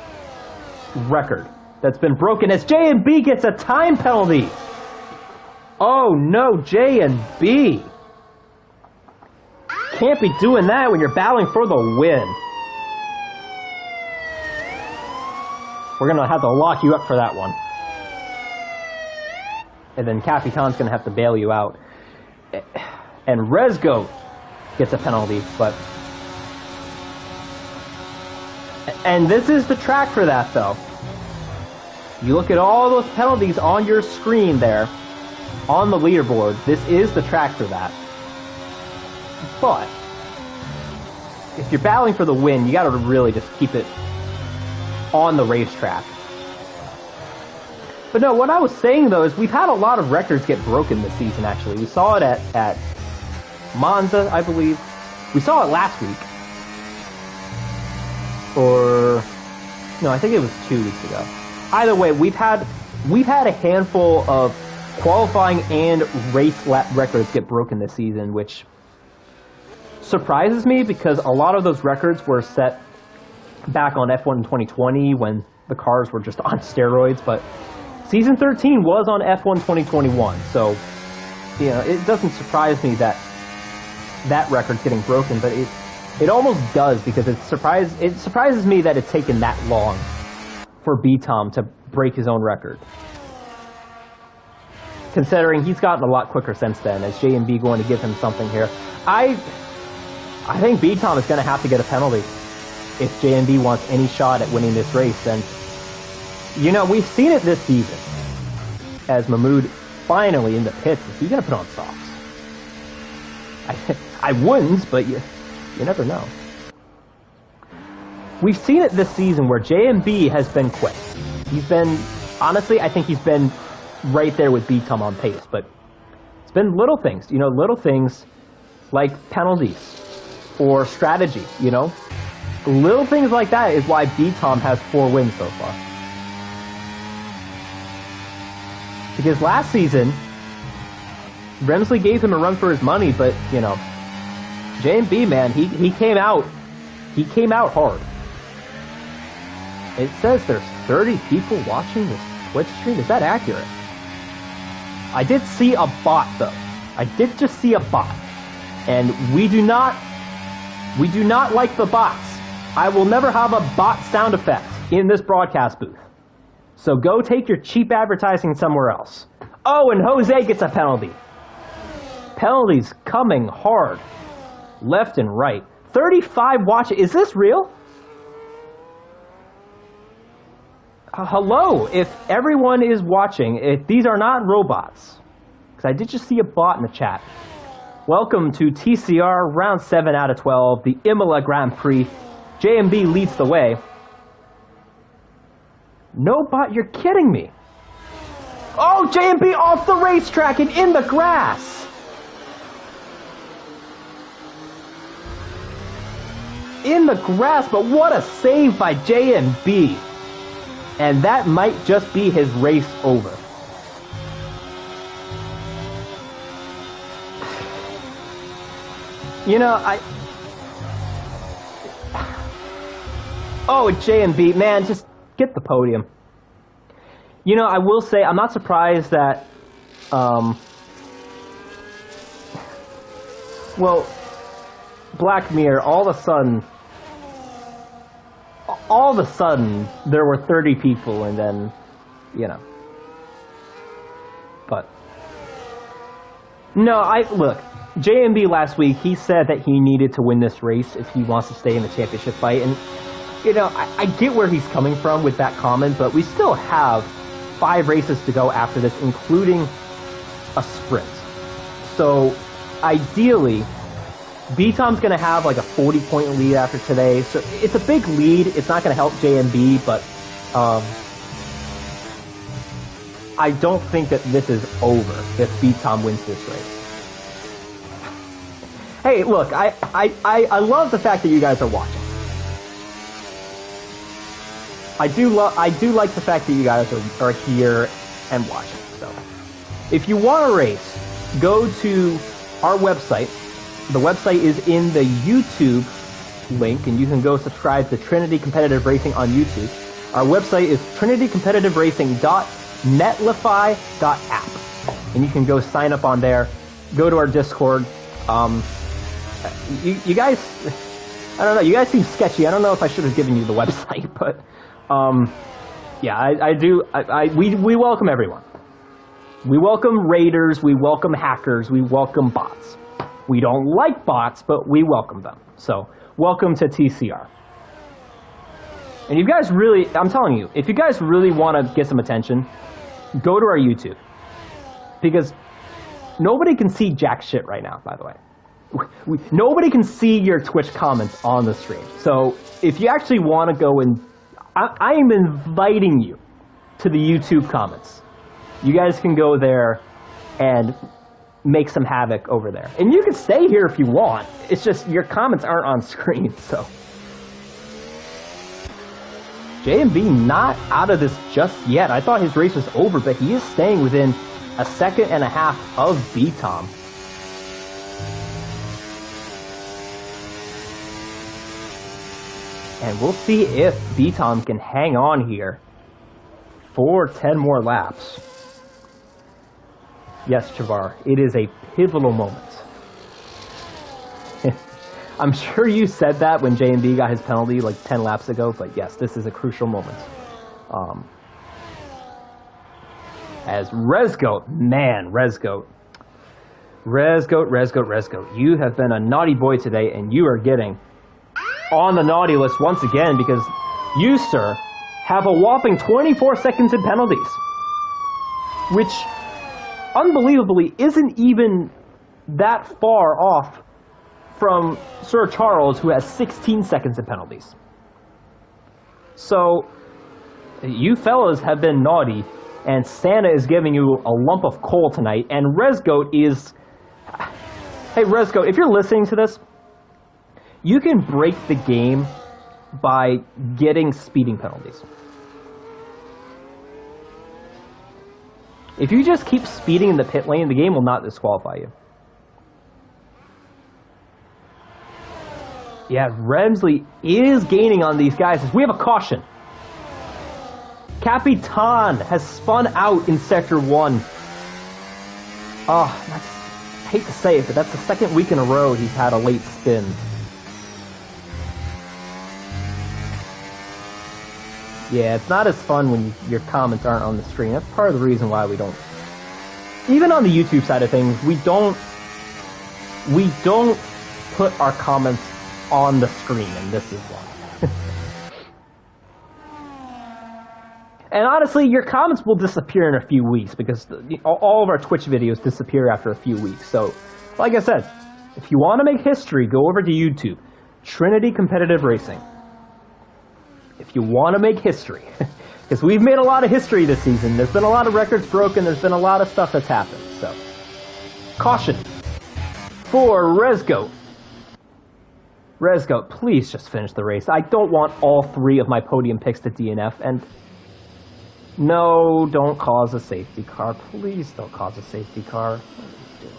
record that's been broken as J&B gets a time penalty. Oh no, J&B. Can't be doing that when you're battling for the win. We're going to have to lock you up for that one. And then Capitan's going to have to bail you out. And Resgo gets a penalty, but... And this is the track for that, though. You look at all those penalties on your screen there, on the leaderboard. This is the track for that. But if you're battling for the win, you got to really just keep it on the racetrack. But no, what I was saying though is we've had a lot of records get broken this season. Actually, we saw it at Monza, I believe. We saw it last week, or no, I think it was 2 weeks ago. Either way, we've had a handful of qualifying and race lap records get broken this season, which surprises me because a lot of those records were set back on F1 in 2020 when the cars were just on steroids, but Season 13 was on F1 2021, so you know, it doesn't surprise me that that record's getting broken, but it almost does because it surprises me that it's taken that long for B-Tom to break his own record. Considering he's gotten a lot quicker since then, as J&B going to give him something here. I think B-Tom is going to have to get a penalty if J&B wants any shot at winning this race. And, you know, we've seen it this season. As Mahmoud finally in the pits, is he going to put on socks? I wouldn't, but you never know. We've seen it this season where J&B has been quick. He's been, honestly, I think he's been right there with B-Tom on pace, but it's been little things, you know, little things like penalties or strategy, you know. Little things like that is why B-Tom has 4 wins so far. Because last season, Remsley gave him a run for his money, but, you know, J&B, man, he came out hard. It says there's 30 people watching this Twitch stream. Is that accurate? I did see a bot, though. I did just see a bot. And we do not like the bots. I will never have a bot sound effect in this broadcast booth. So go take your cheap advertising somewhere else. Oh, and Jose gets a penalty. Penalties coming hard. Left and right. 35 watch. Is this real? Hello, if everyone is watching, if these are not robots, because I did just see a bot in the chat. Welcome to TCR, round 7 out of 12, the Imola Grand Prix. J&B leads the way. No bot, you're kidding me. Oh, J&B off the racetrack and in the grass. In the grass, but what a save by J&B. And that might just be his race over. You know, Oh, J&B, man, just get the podium. You know, I will say, I'm not surprised that, well, Black Mirror, all of a sudden, there were 30 people, and then, you know. But, no, look, J&B last week, he said that he needed to win this race if he wants to stay in the championship fight, and, you know, I get where he's coming from with that comment, but we still have 5 races to go after this, including a sprint. So, ideally, B-Tom's going to have like a 40-point lead after today, so it's a big lead. It's not going to help J&B, but I don't think that this is over if B-Tom wins this race. Hey, look, I love the fact that you guys are watching. I do like the fact that you guys are here and watching. So, if you want to race, go to our website. The website is in the YouTube link, and you can go subscribe to Trinity Competitive Racing on YouTube. Our website is trinitycompetitive.racing.netlify.app, and you can go sign up on there. Go to our Discord. You guys, I don't know. You guys seem sketchy. I don't know if I should have given you the website, but yeah, I do. We welcome everyone. We welcome raiders. We welcome hackers. We welcome bots. We don't like bots, but we welcome them. So, welcome to TCR. And you guys really, I'm telling you, if you guys really want to get some attention, go to our YouTube. Because nobody can see jack shit right now, by the way. Nobody can see your Twitch comments on the stream. So, if you actually want to go and... I am inviting you to the YouTube comments. You guys can go there and make some havoc over there. And you can stay here if you want. It's just your comments aren't on screen, so. J&B not out of this just yet. I thought his race was over, but he is staying within a second and a half of B-Tom. And we'll see if B-Tom can hang on here for 10 more laps. Yes, Chavar, it is a pivotal moment. I'm sure you said that when J&B got his penalty like 10 laps ago, but yes, this is a crucial moment. As Resgoat, man, Resgoat, you have been a naughty boy today, and you are getting on the naughty list once again because you, sir, have a whopping 24 seconds in penalties, which unbelievably isn't even that far off from Sir Charles, who has 16 seconds in penalties. So, you fellas have been naughty, and Santa is giving you a lump of coal tonight, and Resgoat is... Hey, Resgoat, if you're listening to this, you can break the game by getting speeding penalties. If you just keep speeding in the pit lane, the game will not disqualify you. Yeah, Remsley is gaining on these guys. We have a caution. Capitan has spun out in Sector 1. Oh, I hate to say it, but that's the second week in a row he's had a late spin. Yeah, it's not as fun when your comments aren't on the screen. That's part of the reason why we don't... Even on the YouTube side of things, we don't put our comments on the screen, and this is why. And honestly, your comments will disappear in a few weeks because all of our Twitch videos disappear after a few weeks. So, like I said, if you want to make history, go over to YouTube. Trinity Competitive Racing. If you want to make history, because we've made a lot of history this season. There's been a lot of records broken. There's been a lot of stuff that's happened. So, caution for Resgoat. Resgoat, please just finish the race. I don't want all 3 of my podium picks to DNF. And no, don't cause a safety car. Please don't cause a safety car. What are you doing?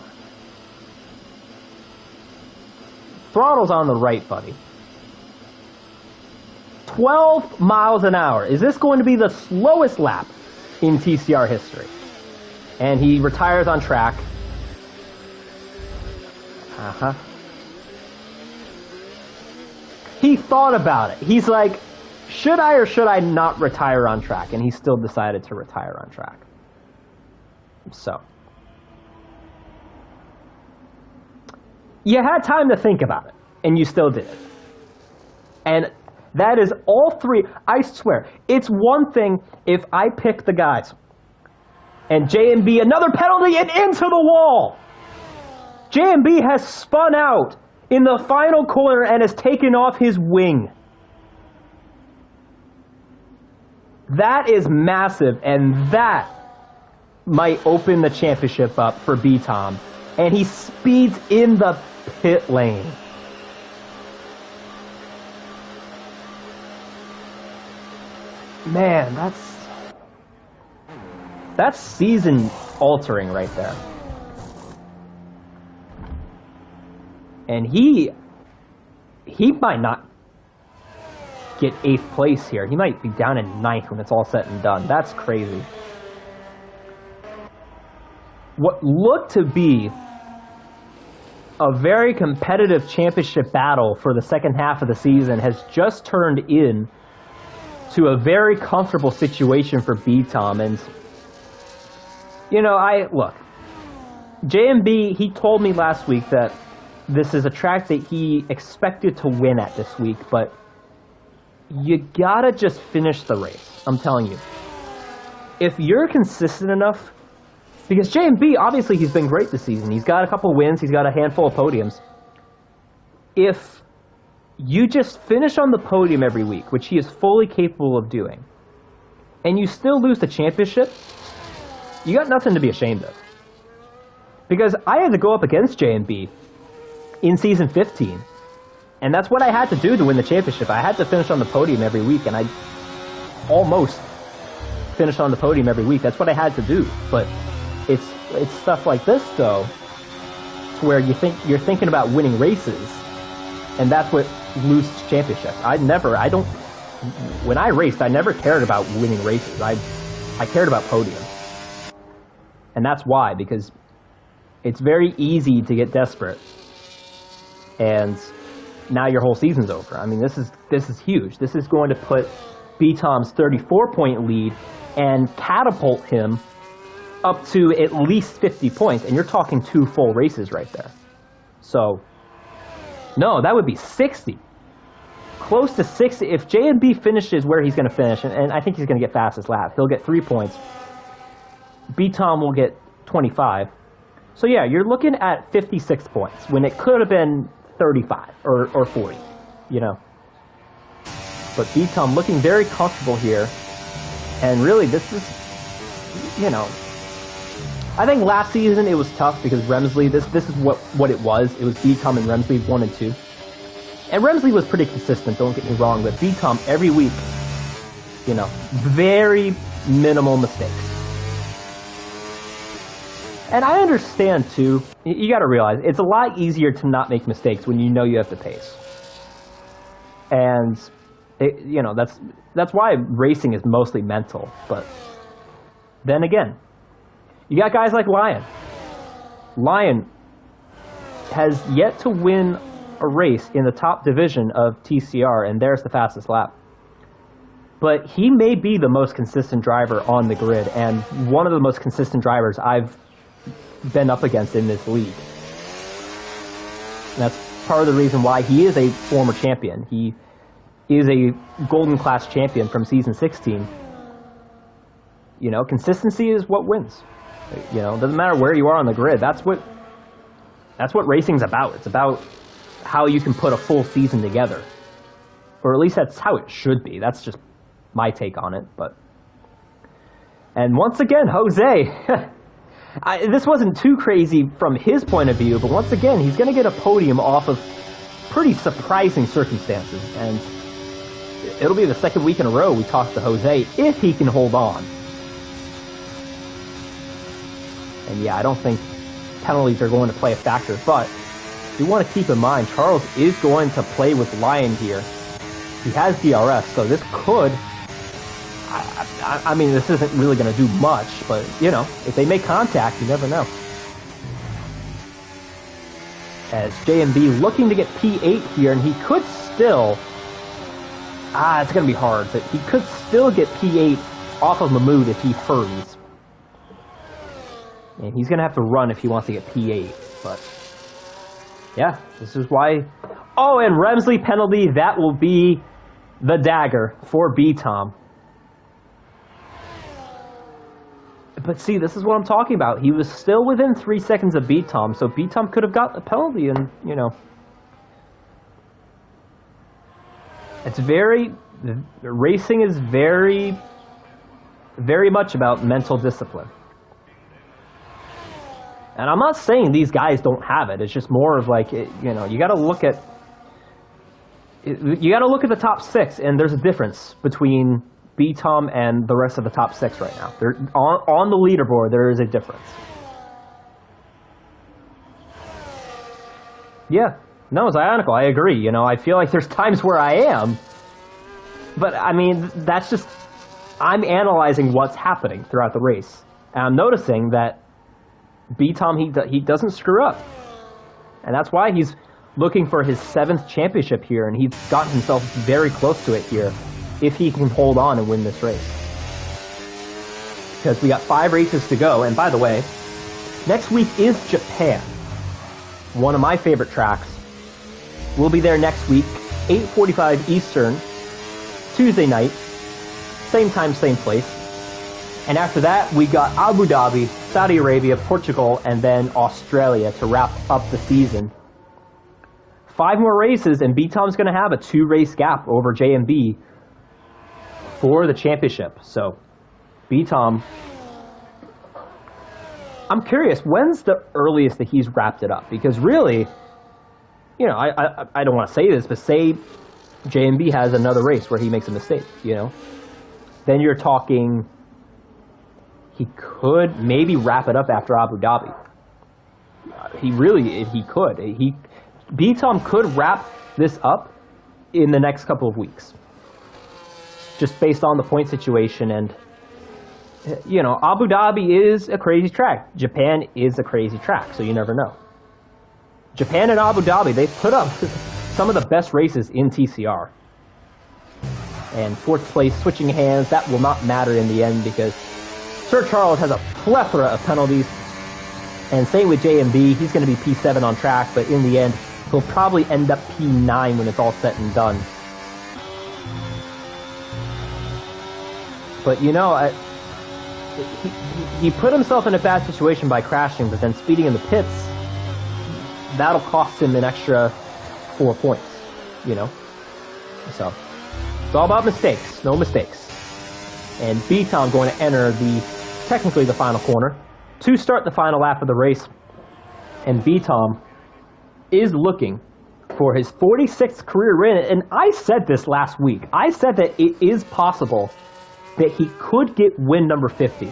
Throttle's on the right, buddy. 12 miles an hour. Is this going to be the slowest lap in TCR history? And he retires on track. He thought about it. He's like, should I or should I not retire on track? And he still decided to retire on track. So. You had time to think about it, and you still did it. And that is all 3. I swear, it's one thing if I pick the guys and J&B, another penalty and into the wall. J&B has spun out in the final corner and has taken off his wing. That is massive, and that might open the championship up for B-Tom. And he speeds in the pit lane. Man, that's season altering right there. And he he might not get 8th place here. He might be down in 9th when it's all said and done. That's crazy. What looked to be a very competitive championship battle for the second half of the season has just turned in to a very comfortable situation for B-Tom. And, you know, look, JMB, he told me last week that this is a track that he expected to win at this week, but you gotta just finish the race. I'm telling you. If you're consistent enough, because JMB, obviously he's been great this season. He's got a couple wins, he's got a handful of podiums. If you just finish on the podium every week, which he is fully capable of doing, and you still lose the championship, you got nothing to be ashamed of. Because I had to go up against JMB in season 15, and that's what I had to do to win the championship. I had to finish on the podium every week, and I almost finished on the podium every week. That's what I had to do. But it's stuff like this, though, where you're thinking about winning races, and that's what loses championships. When I raced, I never cared about winning races. I cared about podiums. And that's why, because it's very easy to get desperate. And now your whole season's over. I mean, this is huge. This is going to put B-Tom's 34-point lead and catapult him up to at least 50 points. And you're talking 2 full races right there. So, no, that would be 60. Close to 60. If JMB finishes where he's going to finish, and I think he's going to get fastest lap, he'll get 3 points. B-Tom will get 25. So yeah, you're looking at 56 points when it could have been 35 or 40, you know. But B-Tom looking very comfortable here. And really, this is, you know, I think last season it was tough because Remsley, this is what it was. It was B-Tom and Remsley 1 and 2. And Remsley was pretty consistent, don't get me wrong, but B-Tom every week, you know, very minimal mistakes. And I understand, too, you got to realize, it's a lot easier to not make mistakes when you know you have the pace. And, you know, that's why racing is mostly mental. But then again, you got guys like Lion. Lion has yet to win a race in the top division of TCR, and there's the fastest lap. But he may be the most consistent driver on the grid, and one of the most consistent drivers I've been up against in this league. And that's part of the reason why he is a former champion. He is a golden class champion from season 16. You know, consistency is what wins. You know, it doesn't matter where you are on the grid. That's what racing's about. It's about how you can put a full season together. Or at least that's how it should be. That's just my take on it. And once again, Jose, this wasn't too crazy from his point of view, but once again, he's going to get a podium off of pretty surprising circumstances. And it'll be the second week in a row we talk to Jose if he can hold on. And yeah, I don't think penalties are going to play a factor, but you want to keep in mind, Charles is going to play with Lion here. He has DRS, so this could, I mean, this isn't really going to do much, but, you know, if they make contact, you never know. As JMB looking to get P8 here, and he could still, it's going to be hard, but he could still get P8 off of Mahmoud if he hurries. And he's going to have to run if he wants to get P8, but yeah, this is why. Oh, and Remsley penalty, that will be the dagger for B-Tom. But see, this is what I'm talking about. He was still within 3 seconds of B-Tom, so B-Tom could have got the penalty, and, you know. It's racing is very, very much about mental discipline. And I'm not saying these guys don't have it. It's just more of like, you know, you got to look at the top 6, and there's a difference between B-Tom and the rest of the top 6 right now. They're on the leaderboard. There is a difference. Yeah, No, Zionical, I agree. You know, I feel like there's times where I am. But, I mean, that's just... I'm analyzing what's happening throughout the race. And I'm noticing that B-Tom, he doesn't screw up. And that's why he's looking for his 7th championship here, and he's gotten himself very close to it here, if he can hold on and win this race. Because we got 5 races to go, and by the way, next week is Japan. One of my favorite tracks. We'll be there next week, 8:45 Eastern, Tuesday night, same time, same place. And after that, we got Abu Dhabi, Saudi Arabia, Portugal, and then Australia to wrap up the season. 5 more races, and B-Tom's going to have a 2-race gap over JMB for the championship. So, B-Tom, I'm curious, when's the earliest that he's wrapped it up? Because really, you know, I don't want to say this, but say JMB has another race where he makes a mistake, you know? Then you're talking, he could maybe wrap it up after Abu Dhabi. He could. B-Tom could wrap this up in the next couple of weeks. Just based on the point situation, and, you know, Abu Dhabi is a crazy track. Japan is a crazy track, so you never know. Japan and Abu Dhabi, they put up some of the best races in TCR. And 4th place switching hands, that will not matter in the end because Sir Charles has a plethora of penalties. And same with JMB, he's going to be P7 on track, but in the end, he'll probably end up P9 when it's all said and done. But, you know, he put himself in a bad situation by crashing, but then speeding in the pits, that'll cost him an extra 4 points, you know? So, it's all about mistakes, no mistakes. And B-Tom going to enter technically the final corner to start the final lap of the race. And B-Tom is looking for his 46th career win. And I said this last week. I said that it is possible that he could get win number 50.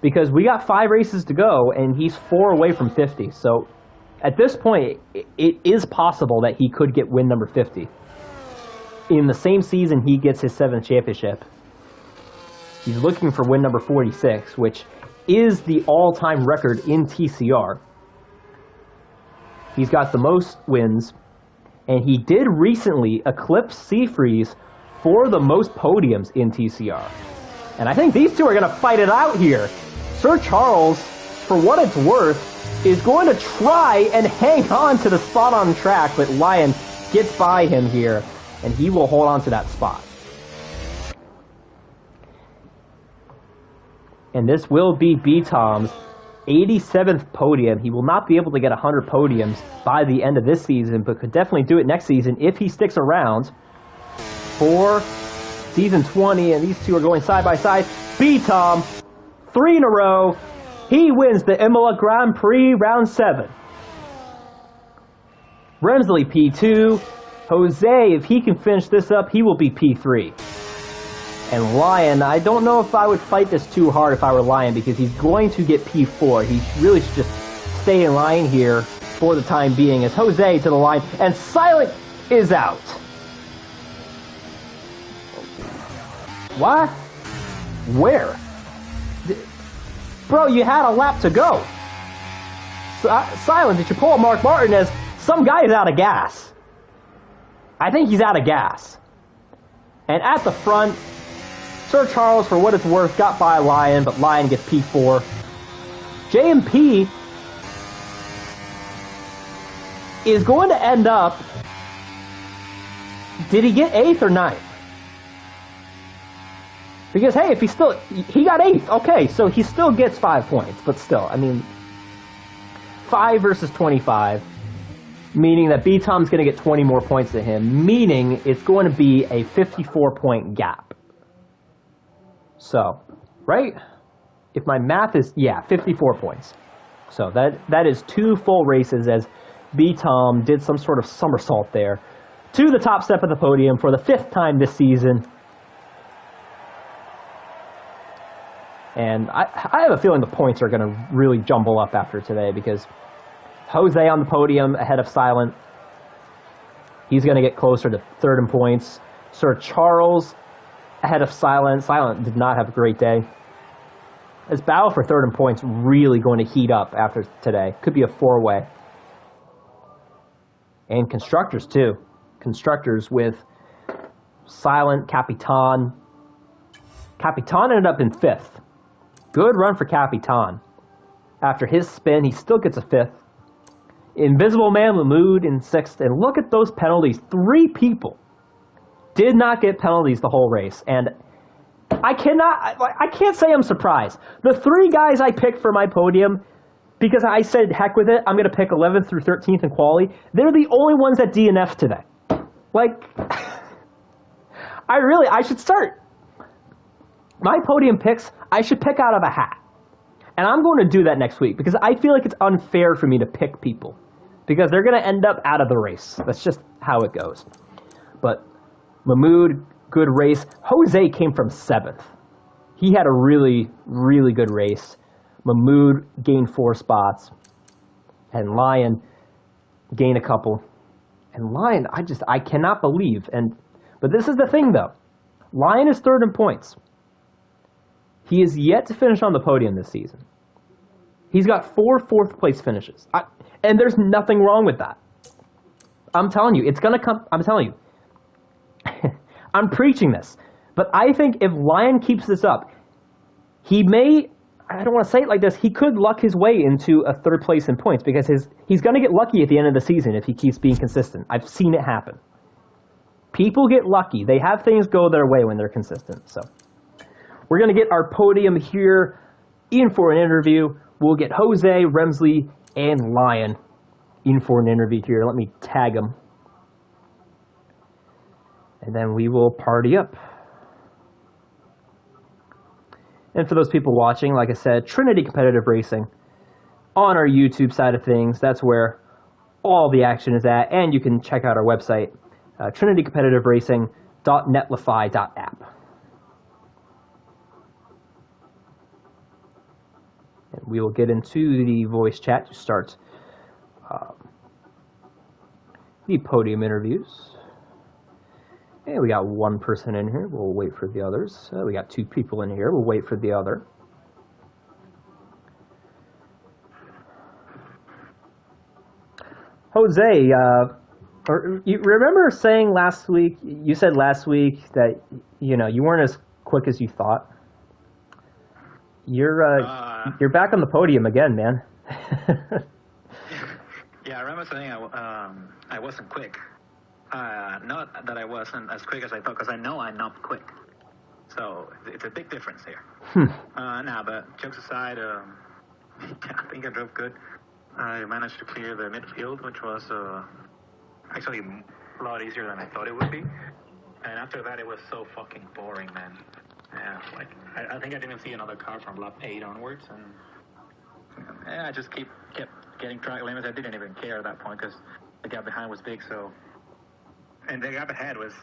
Because we got 5 races to go, and he's 4 away from 50. So, at this point, it is possible that he could get win number 50. In the same season he gets his 7th championship. He's looking for win number 46, which is the all-time record in TCR. He's got the most wins, and he did recently eclipse Seafreeze for the most podiums in TCR. And I think these two are going to fight it out here. Sir Charles, for what it's worth, is going to try and hang on to the spot on track, but Lion gets by him here, and he will hold on to that spot. And this will be B-Tom's 87th podium. He will not be able to get 100 podiums by the end of this season, but could definitely do it next season if he sticks around for season 20, and these two are going side by side. B-Tom, 3 in a row. He wins the Imola Grand Prix Round 7. Remsley P2. Jose, if he can finish this up, he will be P3. And Lion, I don't know if I would fight this too hard if I were Lion, because he's going to get P4. He really should just stay in line here for the time being, as Jose to the line, and Silent is out. What? Where? Bro, you had a lap to go. Silent, did you pull a Mark Martin as some guy is out of gas? I think he's out of gas. And at the front, Sir Charles, for what it's worth, got by Lion, but Lion gets P4. JMP is going to end up... Did he get 8th or 9th? Because, hey, if he got 8th, okay, so he still gets 5 points, but still, I mean, 5 versus 25, meaning that B-Tom's going to get 20 more points than him, meaning it's going to be a 54-point gap. So, right? If my math is, yeah, 54 points. So that is 2 full races as B-Tom did some sort of somersault there to the top step of the podium for the 5th time this season. And I have a feeling the points are going to really jumble up after today, because Jose on the podium ahead of Silent, He's going to get closer to third in points. Sir Charles ahead of Silent. Silent did not have a great day. This battle for third in points really going to heat up after today. Could be a four-way. And constructors, too. Constructors with Silent, Capitan. Capitan ended up in fifth. Good run for Capitan. After his spin, he still gets a fifth. Invisible Man Mahmood in sixth. And look at those penalties. 3 people did not get penalties the whole race. And I can't say I'm surprised. The 3 guys I picked for my podium, because I said, heck with it, I'm going to pick 11th through 13th in quali, they're the only ones that DNF today. Like, I should start. My podium picks, I should pick out of a hat. And I'm going to do that next week, because I feel like it's unfair for me to pick people. Because they're going to end up out of the race. That's just how it goes. But Mahmood, good race. Jose came from 7th. He had a really, really good race. Mahmood gained 4 spots. And Lion gained a couple. And Lion, I cannot believe. But this is the thing, though. Lion is third in points. He is yet to finish on the podium this season. He's got 4 fourth-place finishes. And there's nothing wrong with that. I'm telling you, it's going to come. I'm telling you. I'm preaching this. But I think if Lion keeps this up, he may, I don't want to say it like this, he could luck his way into a third place in points because he's going to get lucky at the end of the season if he keeps being consistent. I've seen it happen. People get lucky. They have things go their way when they're consistent. So we're going to get our podium here in for an interview. We'll get Jose, Remsley, and Lion in for an interview here. Let me tag them. And then we will party up. And for those people watching, like I said, Trinity Competitive Racing on our YouTube side of things. That's where all the action is at. And you can check out our website, trinitycompetitive.racing.netlify.app. And we will get into the voice chat to start the podium interviews. And we got 1 person in here. We'll wait for the others. We got 2 people in here. We'll wait for the other. Jose, you remember saying last week, you said last week that, you weren't as quick as you thought. You're back on the podium again, man. Yeah, I remember saying I wasn't quick. Not that I wasn't as quick as I thought, because I know I'm not quick. So it's a big difference here. But jokes aside, I think I drove good. I managed to clear the midfield, which was actually a lot easier than I thought it would be. And after that, it was so fucking boring, man. Yeah, I think I didn't see another car from lap 8 onwards, and I just kept getting track limits. I didn't even care at that point because the gap behind was big. And the gap ahead was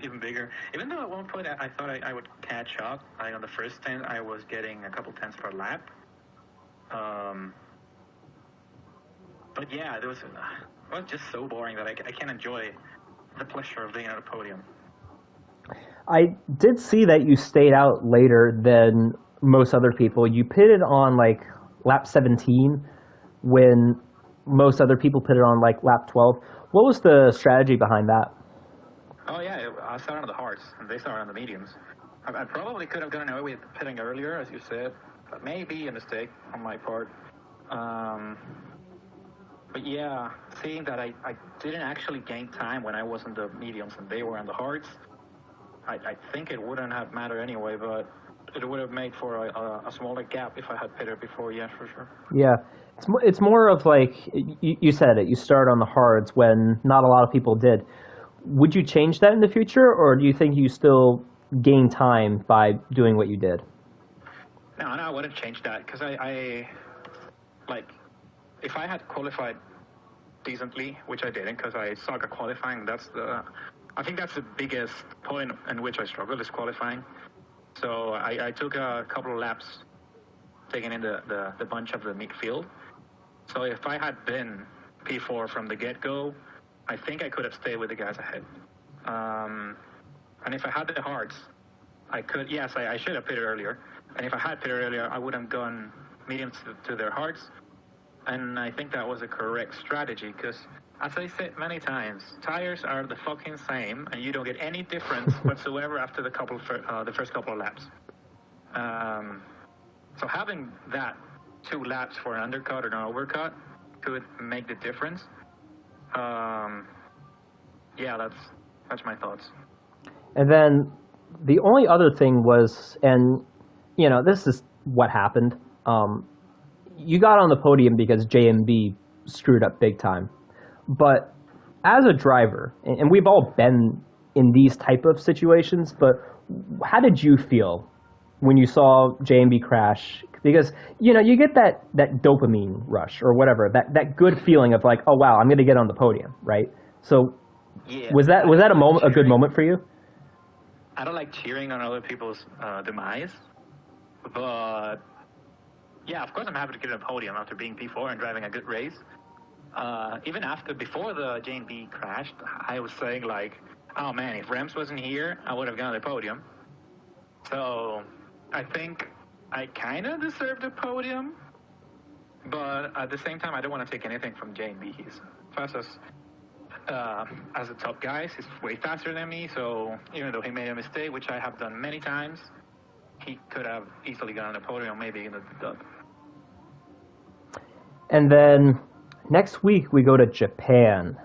even bigger. Even though at one point I thought I would catch up. On the first 10, I was getting a couple tenths per lap. But yeah, it was just so boring that I can't enjoy the pleasure of being on a podium. I did see that you stayed out later than most other people. You pitted on lap 17 when most other people pitted on lap 12. What was the strategy behind that? Oh yeah, I started on the hards and they started on the mediums. I probably could have gotten away with pitting earlier, as you said, but maybe a mistake on my part. But yeah, seeing that I didn't actually gain time when I was on the mediums and they were on the hards, I think it wouldn't have mattered anyway, but it would have made for a smaller gap if I had pitted before, yeah, for sure. Yeah, it's more of you said it, you start on the hards when not a lot of people did. Would you change that in the future, or do you think you still gain time by doing what you did? No, I wouldn't change that, because I if I had qualified decently, which I didn't, because I suck at qualifying, I think that's the biggest point in which I struggled, is qualifying. So I took a couple of laps taking in the bunch of the midfield. So if I had been P4 from the get-go, I think I could have stayed with the guys ahead. And if I had the hearts, I could. Yes, I should have pitted earlier. And if I had pitted earlier, I would have gone mediums to their hearts. And I think that was a correct strategy because, as I said many times, tires are the fucking same, and you don't get any difference whatsoever after the first couple of laps. So having that 2 laps for an undercut or an overcut could make the difference. Yeah, that's my thoughts. And then the only other thing was, and you know, this is what happened. You got on the podium because JMB screwed up big time. But as a driver, and we've all been in these type of situations, but how did you feel when you saw JMB crash? Because, you know, you get that dopamine rush or whatever, that good feeling of like, oh, wow, I'm going to get on the podium, right? So Yeah, was that a good moment for you? I don't like cheering on other people's demise, but yeah, of course I'm happy to get on the podium after being P4 and driving a good race. Even before the JNB crashed, I was saying like, oh man, if Rems wasn't here, I would have gone to the podium. So I think I kind of deserved the podium, but at the same time, I don't want to take anything from JNB. He's fast as the top guys. He's way faster than me, so even though he made a mistake, which I have done many times, he could have easily gone on the podium, maybe in the dub. And then next week we go to Japan.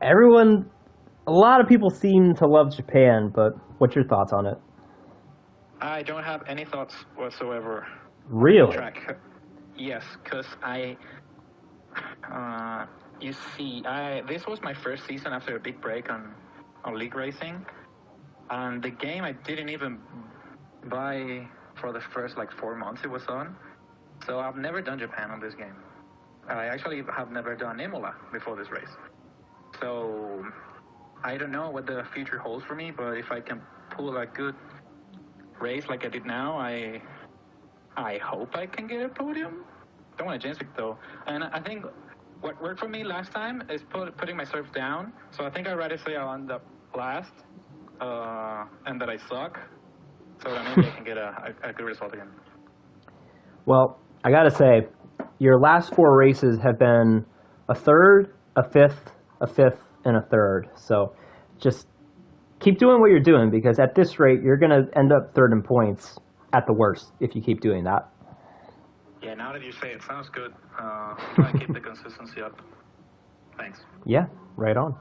A lot of people seem to love Japan, but what's your thoughts on it? I don't have any thoughts whatsoever. Really? Track. Yes, because you see, this was my first season after a big break on league racing, and the game I didn't even buy for the first 4 months it was on. So I've never done Japan on this game. I actually have never done Imola before this race. So I don't know what the future holds for me, but if I can pull a good race like I did now, I hope I can get a podium. Don't want to jinx it though. And I think what worked for me last time is putting myself down. So I think I'd rather say I'll end up last and that I suck, so that maybe I can get a good result again. Well, I gotta say, your last 4 races have been a third, a fifth, and a third. So just keep doing what you're doing, because at this rate, you're gonna end up third in points at the worst if you keep doing that. Yeah, now that you say it, sounds good. Try to keep the consistency up. Thanks. Yeah, right on.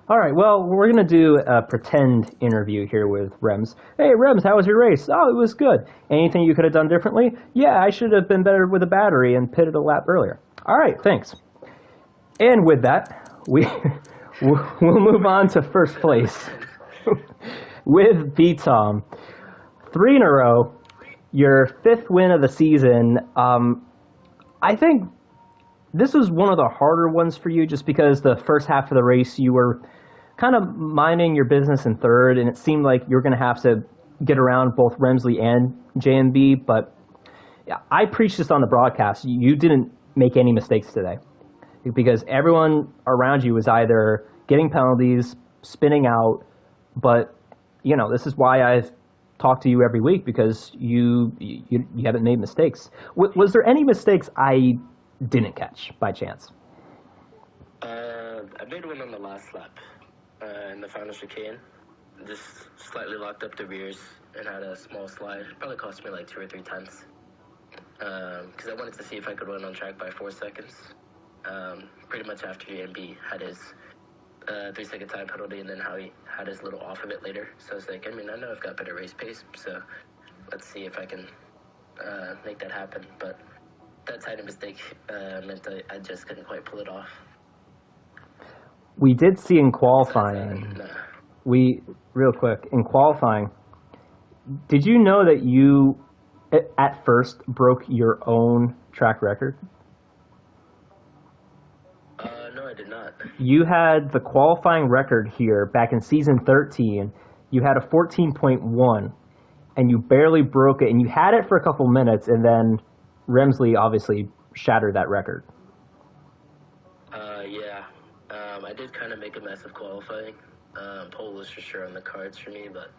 All right, well, we're going to do a pretend interview here with Rems. Hey, Rems, how was your race? Oh, it was good. Anything you could have done differently? Yeah, I should have been better with a battery and pitted a lap earlier. All right, thanks. And with that, we'll move on to first place with B-Tom. 3 in a row, your 5th win of the season. I think this was one of the harder ones for you, just because the first half of the race you were kind of minding your business in third, and it seemed like you were going to have to get around both Remsley and JMB. But yeah, I preached this on the broadcast. You didn't make any mistakes today, because everyone around you was either getting penalties, spinning out. But you know, this is why I've talked to you every week, because you haven't made mistakes. Was there any mistakes I didn't catch by chance? I made one on the last lap in the final chicane. Just slightly locked up the rears and had a small slide. Probably cost me 2 or 3 tenths. Because I wanted to see if I could run on track by 4 seconds. Pretty much after JMB had his 3-second time penalty, and then how he had his little off of it later. So I was like, I know I've got better race pace, so let's see if I can make that happen. But that tiny mistake meant I just couldn't quite pull it off. We did see in qualifying, real quick, in qualifying, did you know that you, at first, broke your own track record? No, I did not. You had the qualifying record here back in season 13. You had a 14.1, and you barely broke it, and you had it for a couple minutes, and then Remsley obviously shattered that record. Yeah. I did kind of make a mess of qualifying. Pole was for sure on the cards for me, but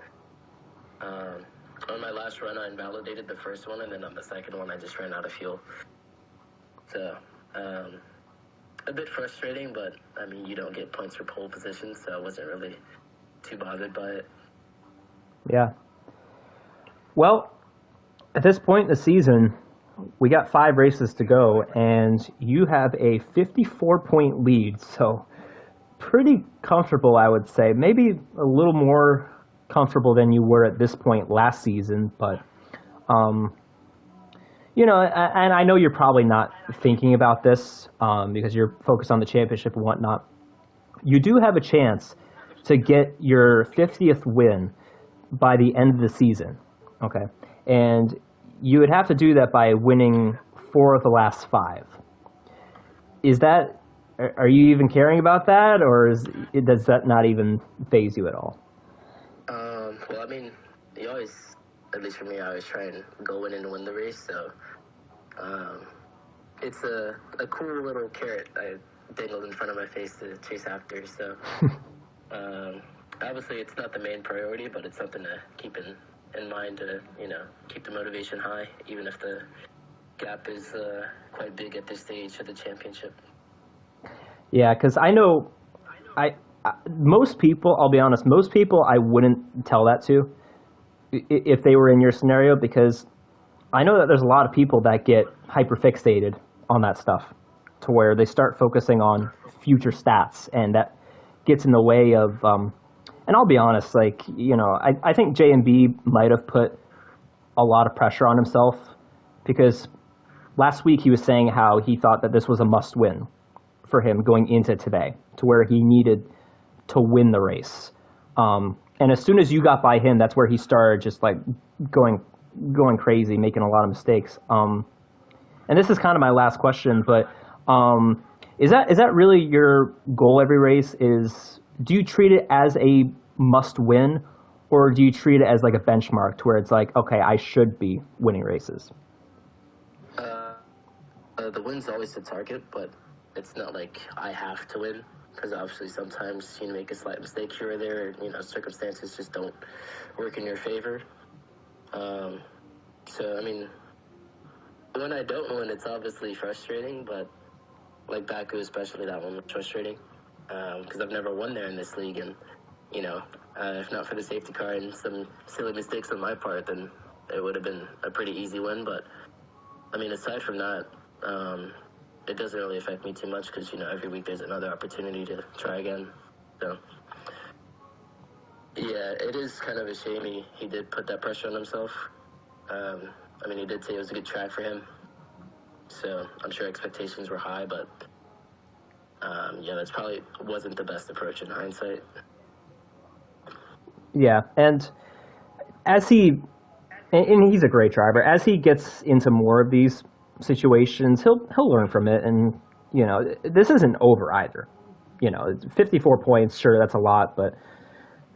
on my last run, I invalidated the first one, and then on the second one, I just ran out of fuel. So, a bit frustrating, but, I mean, you don't get points for pole position, so I wasn't really too bothered by it. Yeah. Well, at this point in the season, we got 5 races to go, and you have a 54-point lead, so pretty comfortable, I would say. Maybe a little more comfortable than you were at this point last season, but, you know, and I know you're probably not thinking about this because you're focused on the championship and whatnot. You do have a chance to get your 50th win by the end of the season, okay? And you would have to do that by winning 4 of the last 5. Are you even caring about that, or does that not even faze you at all? Well, I mean, you always, at least for me, I always try and go in and win the race, so it's a cool little carrot I dangled in front of my face to chase after, so obviously it's not the main priority, but it's something to keep in mind to, you know, keep the motivation high, even if the gap is quite big at this stage of the championship. Yeah, because I know most people, I'll be honest, most people I wouldn't tell that to if they were in your scenario, because I know that there's a lot of people that get hyperfixated on that stuff to where they start focusing on future stats, and that gets in the way of, and I'll be honest, like, you know, I think JMB might have put a lot of pressure on himself, because last week he was saying how he thought that this was a must-win for him going into today, to where he needed to win the race. And as soon as you got by him, that's where he started just like going crazy, making a lot of mistakes. And this is kind of my last question, but is that really your goal every race? Do you treat it as a must-win, or do you treat it as like a benchmark to where it's like, okay, I should be winning races? The win's always the target, but it's not like I have to win, because obviously sometimes you make a slight mistake here or there, or, you know, circumstances just don't work in your favor. So, I mean, when I don't win, it's obviously frustrating, but like Baku especially, that one was frustrating, because I've never won there in this league, and, you know, if not for the safety car and some silly mistakes on my part, then it would have been a pretty easy win. But, I mean, aside from that, it doesn't really affect me too much, because, you know, every week there's another opportunity to try again. So, yeah, it is kind of a shame he did put that pressure on himself. I mean, he did say it was a good track for him, so I'm sure expectations were high, but yeah, that's probably wasn't the best approach in hindsight. Yeah, and he's a great driver. As he gets into more of these situations, he'll learn from it, and, you know, this isn't over either. You know, 54 points, sure, that's a lot, but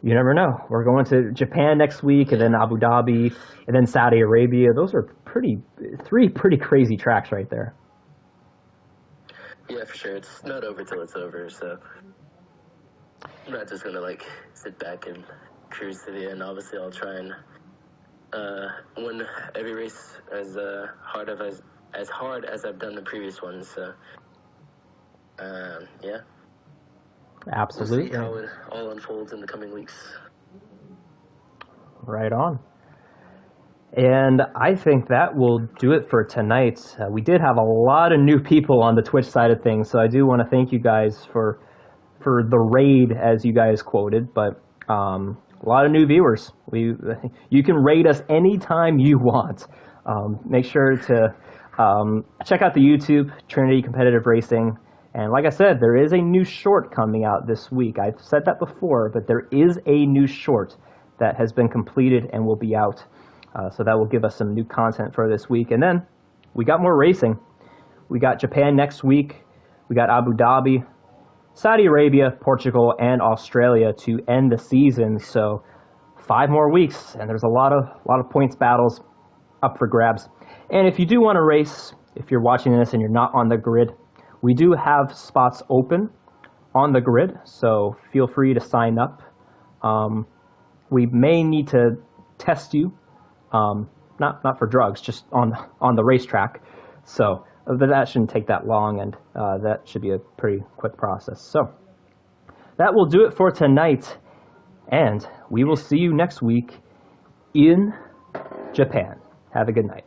you never know. We're going to Japan next week, and then Abu Dhabi, and then Saudi Arabia. Those are three pretty crazy tracks right there. Yeah, for sure. It's not over till it's over, so I'm not just gonna like sit back and cruise to the end. Obviously, I'll try and win every race as hard as I've done the previous ones. So, yeah. Absolutely. We'll see how it all unfolds in the coming weeks. Right on. And I think that will do it for tonight. We did have a lot of new people on the Twitch side of things, so I do want to thank you guys for the raid, as you guys quoted, but a lot of new viewers. You can raid us anytime you want. Make sure to check out the YouTube, Trinity Competitive Racing. And like I said, there is a new short coming out this week. I've said that before, but there is a new short that has been completed and will be out. So that will give us some new content for this week. And then we got more racing. We got Japan next week. We got Abu Dhabi, Saudi Arabia, Portugal, and Australia to end the season. So 5 more weeks, and there's a lot of points battles up for grabs. And if you do want to race, if you're watching this and you're not on the grid, we do have spots open on the grid, so feel free to sign up. We may need to test you, not for drugs, just on the racetrack. So, but that shouldn't take that long, and that should be a pretty quick process. So, that will do it for tonight, and we will see you next week in Japan. Have a good night.